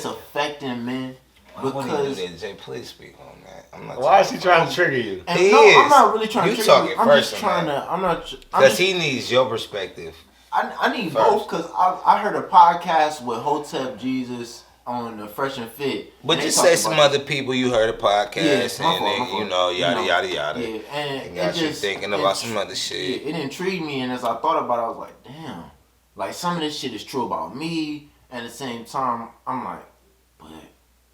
affecting men? Because Jay, please speak on that. I'm not. Why is he trying to trigger you? I'm not really trying to trigger you. I'm just trying to. I'm not. Because he needs your perspective. I need both, because I heard a podcast with Hotep Jesus on the Fresh and Fit. But just say some other people you heard a podcast and you know, yada yada yada. Yeah, and it got you thinking about some other shit. It intrigued me, and as I thought about it, I was like, damn, like some of this shit is true about me. And at the same time, I'm like, but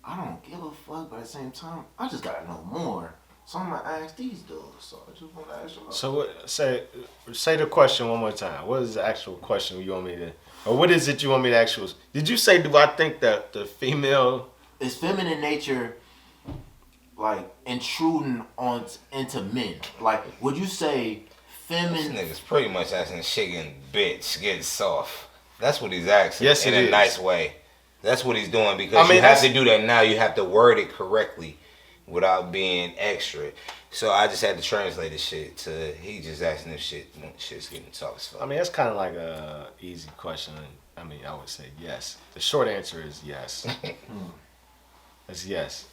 I don't give a fuck. But at the same time, I just gotta know more. So I'm gonna ask these dudes. So I just want to ask you. So say the question one more time. What is the actual question you want me to? Or what is it you want me to actually? Did you say, do I think that the female is feminine nature, like intruding into men? Like, would you say feminine? This nigga's pretty much asking shit getting bitch, getting soft. That's what he's asking. Yes, in a nice way. That's what he's doing, because you have to do that now. You have to word it correctly. without being extra. So I just had to translate the shit to he just asking if shit's getting tough as fuck. I mean, that's kind of like a easy question. I mean, I would say yes. The short answer is yes. It's yes.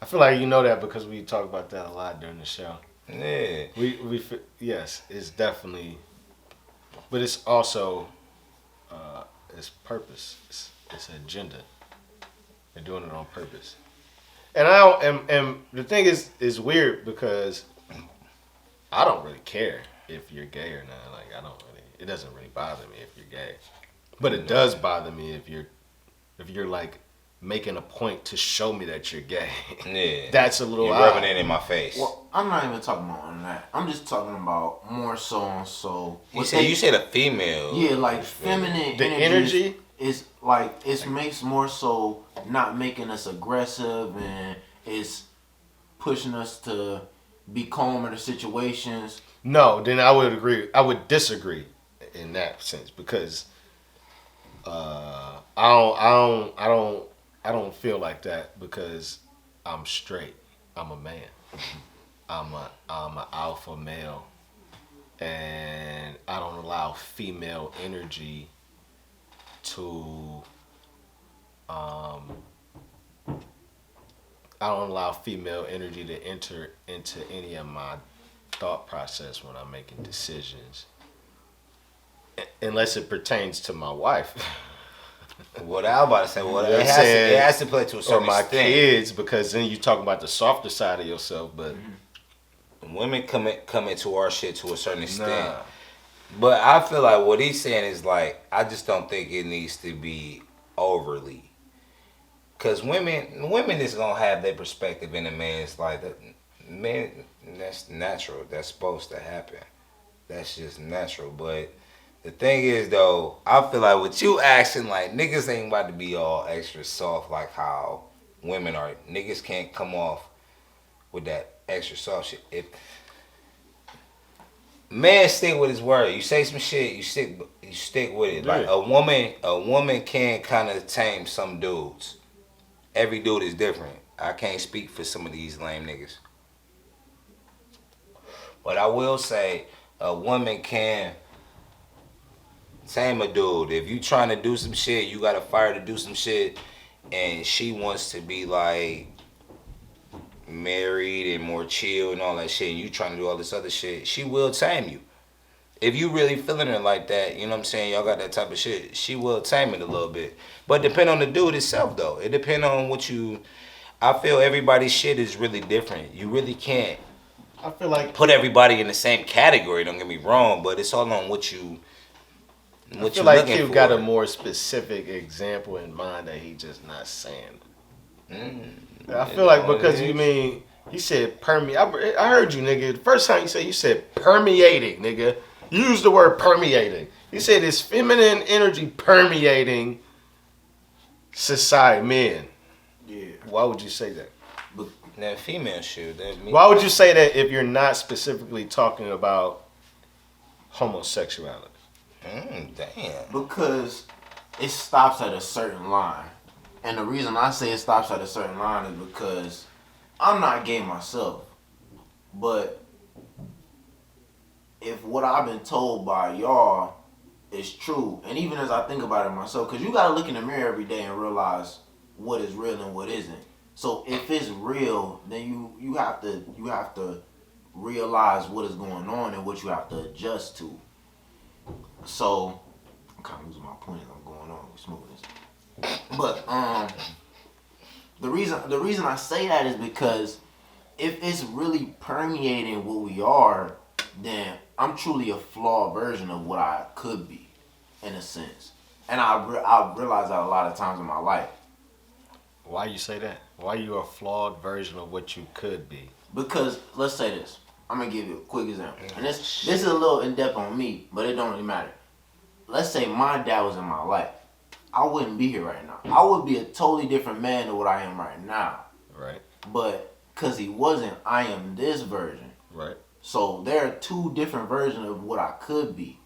I feel like you know that because we talk about that a lot during the show. Yeah. We yes, it's definitely, but it's also it's purpose. It's an agenda. They're doing it on purpose. And and the thing is weird because I don't really care if you're gay or not. Like it doesn't really bother me if you're gay. But it does bother me if you're like making a point to show me that you're gay. Yeah. That's a little you're odd. rubbing it in my face. Well, I'm not even talking about that. I'm just talking about more so. You said a female. Yeah, like feminine. The energy is like it makes more so not making us aggressive and it's pushing us to be calmer to situations. No, then I would agree. I would disagree in that sense because I don't feel like that because I'm straight. I'm a man. I'm an alpha male, and I don't allow female energy to enter into any of my thought process when I'm making decisions, unless it pertains to my wife. What I was about to say, it has to play to a certain extent. Or my extent. kids, because then you talk about the softer side of yourself, but women come into our shit to a certain extent. Nah. But I feel like what he's saying is like, I just don't think it needs to be overly. Cause women is gonna have their perspective in a man's life. Man, that's natural. That's supposed to happen. That's just natural. But the thing is though, I feel like with you acting like niggas ain't about to be all extra soft like how women are. Niggas can't come off with that extra soft shit. If man stick with his word, you say some shit, you stick with it. Like a woman can kind of tame some dudes. Every dude is different. I can't speak for some of these lame niggas. But I will say a woman can tame a dude. If you trying to do some shit, you got a fire to do some shit, and she wants to be like married and more chill and all that shit, and you trying to do all this other shit, she will tame you. If you really feeling her like that, you know what I'm saying, y'all got that type of shit, she will tame it a little bit. But depend on the dude itself though. It depend on what you, I feel everybody's shit is really different. You really can't I feel like put everybody in the same category, don't get me wrong, but it's all on what you I feel like Q got a more specific example in mind that he just not saying. I feel like because you mean, he said permeate. I heard you, nigga. The first time you said permeating, nigga. Use the word permeating. You said it's feminine energy permeating society, men. Yeah. Why would you say that? But that female shit. Why would you say that if you're not specifically talking about homosexuality? Damn. Because it stops at a certain line. And the reason I say it stops at a certain line is because I'm not gay myself. But if what I've been told by y'all is true, and even as I think about it myself, because you got to look in the mirror every day and realize what is real and what isn't. So if it's real, then you have to realize what is going on and what you have to adjust to. So I'm kind of losing my point as I'm going on with smoothness. But the reason I say that is because if it's really permeating what we are, then I'm truly a flawed version of what I could be, in a sense. And I realize that a lot of times in my life. Why you say that? Why you a flawed version of what you could be? Because let's say this. I'm gonna give you a quick example. And this is a little in depth on me, but it don't really matter. Let's say my dad was in my life. I wouldn't be here right now. I would be a totally different man than what I am right now. Right. But because he wasn't, I am this version. Right. So there are two different versions of what I could be.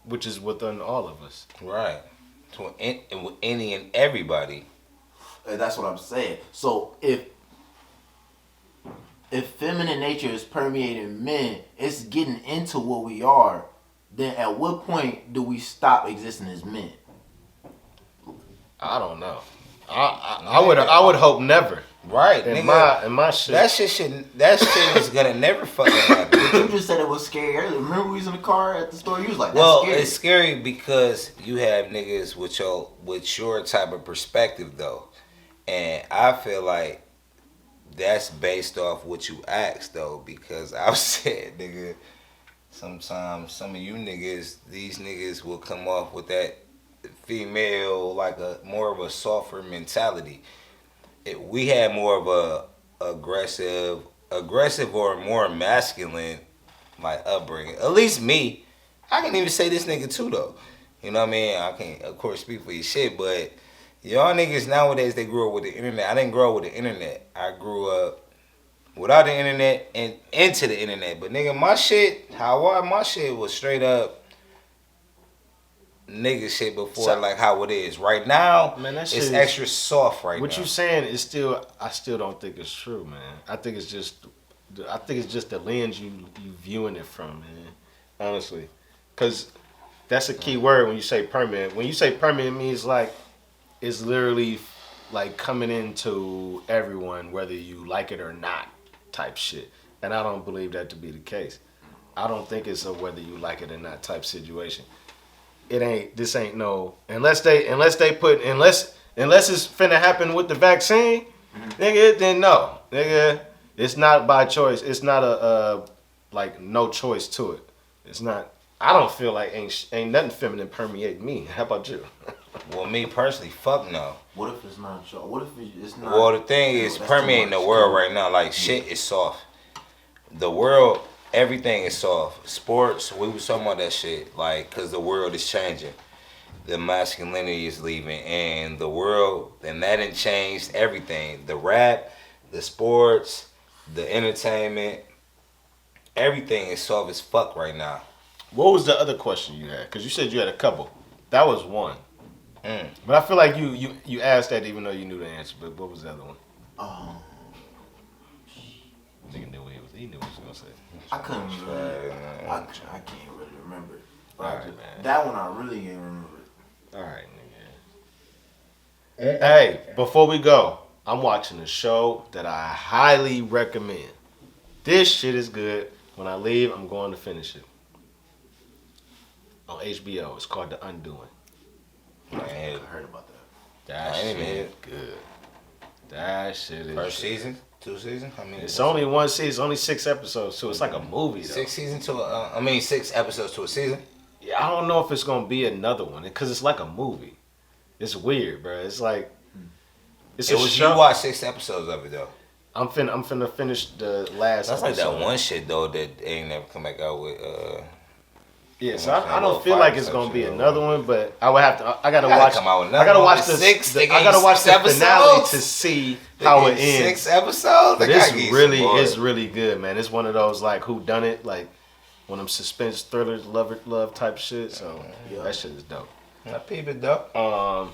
Which is within all of us. Right. To any and everybody. And that's what I'm saying. So if if feminine nature is permeating men, it's getting into what we are. Then at what point do we stop existing as men? I don't know. I would hope never. Right, in nigga. my shit. That shit is gonna never fucking happen. But you just said it was scary earlier. Remember we was in the car at the store? You was like, well, scary. It's scary because you have niggas with your type of perspective though, and I feel like that's based off what you asked though, because I've said, nigga, sometimes some of you niggas, these niggas will come off with that female, like a more of a softer mentality. We had more of a aggressive or more masculine like upbringing. At least me. I can even say this nigga too though. You know what I mean? I can't of course speak for your shit, but y'all niggas nowadays, they grew up with the internet. I didn't grow up with the internet. I grew up without the internet and into the internet. But nigga, my shit was straight up nigga shit before, like how it is right now. Man, that shit it's extra soft right now. What you saying is still, I still don't think it's true, man. I think it's just the lens you viewing it from, man. Honestly, because that's a key word when you say permanent. When you say permanent, it means like it's literally like coming into everyone, whether you like it or not, type shit. And I don't believe that to be the case. I don't think it's a whether you like it or not type situation. This ain't no, unless it's finna happen with the vaccine, nigga, then no, nigga, it's not by choice. It's not a like no choice to it. It's not. I don't feel like ain't nothing feminine permeate me. How about you? Well, me personally, fuck no. What if it's not? What if it's not? Well, the thing is, permeating the world right now, like shit is soft. The world. Everything is soft. Sports, we was talking about that shit, like, because the world is changing. The masculinity is leaving, and the world, and that done changed everything. The rap, the sports, the entertainment, everything is soft as fuck right now. What was the other question you had? Because you said you had a couple. That was one. But I feel like you asked that even though you knew the answer, but what was the other one? Nigga knew he knew what he was going to say. I couldn't really, I can't really remember. All right, man. That one I really can't remember. All right, nigga. Hey, before we go, I'm watching a show that I highly recommend. This shit is good. When I leave, I'm going to finish it. On HBO. It's called The Undoing. I heard about that. That shit is good. That shit is First season? 2 seasons? I mean, it's only one season, only 6 episodes, so it's like a movie though. 6 episodes to a season? Yeah, I don't know if it's gonna be another one because it's like a movie. It's weird, bro. It's like it's a show. You watch 6 episodes of it though. I'm finna finish the last. That's episode. like that one shit though that ain't never come back out with. Yeah, so I don't feel like it's gonna be another one, but I would have to. I gotta watch. I gotta watch the finale to see how it ends. 6 episodes. But it's really good, man. It's one of those like who done it, like one of them suspense thrillers, love type shit. So that shit is dope. That peep it dope. All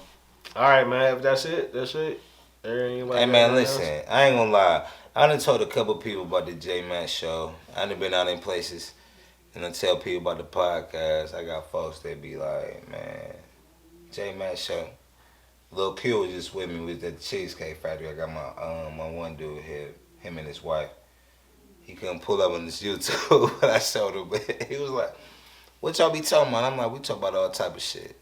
right, man. If that's it. Hey man, listen. I ain't gonna lie. I done told a couple people about the J Matt show. I done been out in places. And I tell people about the podcast. I got folks that be like, man, J Matt show. Lil Q was just with me with at the Cheesecake Factory. I got my one dude here, him and his wife. He couldn't pull up on this YouTube, but I showed him. But he was like, "What y'all be talking about?" I'm like, "We talk about all type of shit."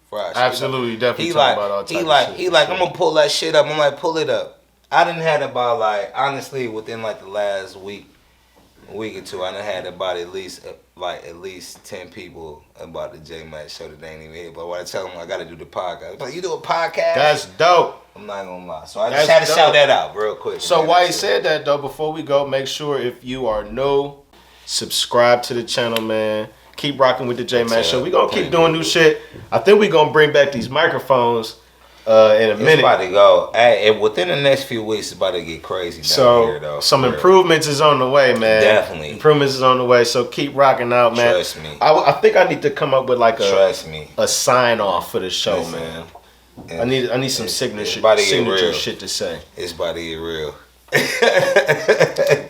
Fried shit. Absolutely, definitely talk about all type of shit. He like, I'm gonna pull that shit up. I'm like, pull it up. I done had about like honestly within like the last week or two, I done had about at least 10 people about the J Matt show that they ain't even here. But when I tell them I gotta do the podcast, like, you do a podcast? That's dope. I'm not gonna lie. So I just had to shout that out real quick. So while you said that though, before we go, make sure if you are new, subscribe to the channel, man. Keep rocking with the J Matt show. We gonna keep doing new shit. I think we gonna bring back these microphones in a minute. It's about to go. Hey, within the next few weeks, it's about to get crazy down here, though. Some improvements is on the way, man. Definitely. Improvements is on the way, so keep rocking out, man. Trust me. I think I need to come up with like a sign off for the show, man. I need some signature shit to say. It's about to get real.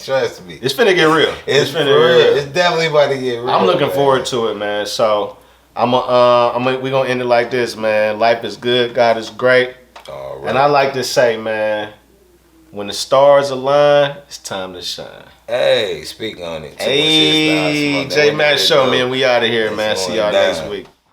Trust me. It's finna get real. It's finna get real. It's definitely about to get real. I'm looking forward to it, man. So we gonna end it like this, man. Life is good, God is great. All right. And I like to say, man, when the stars align, it's time to shine. Hey, speak on it. Hey, J Matt Show, man. We out of here, man. See y'all next week.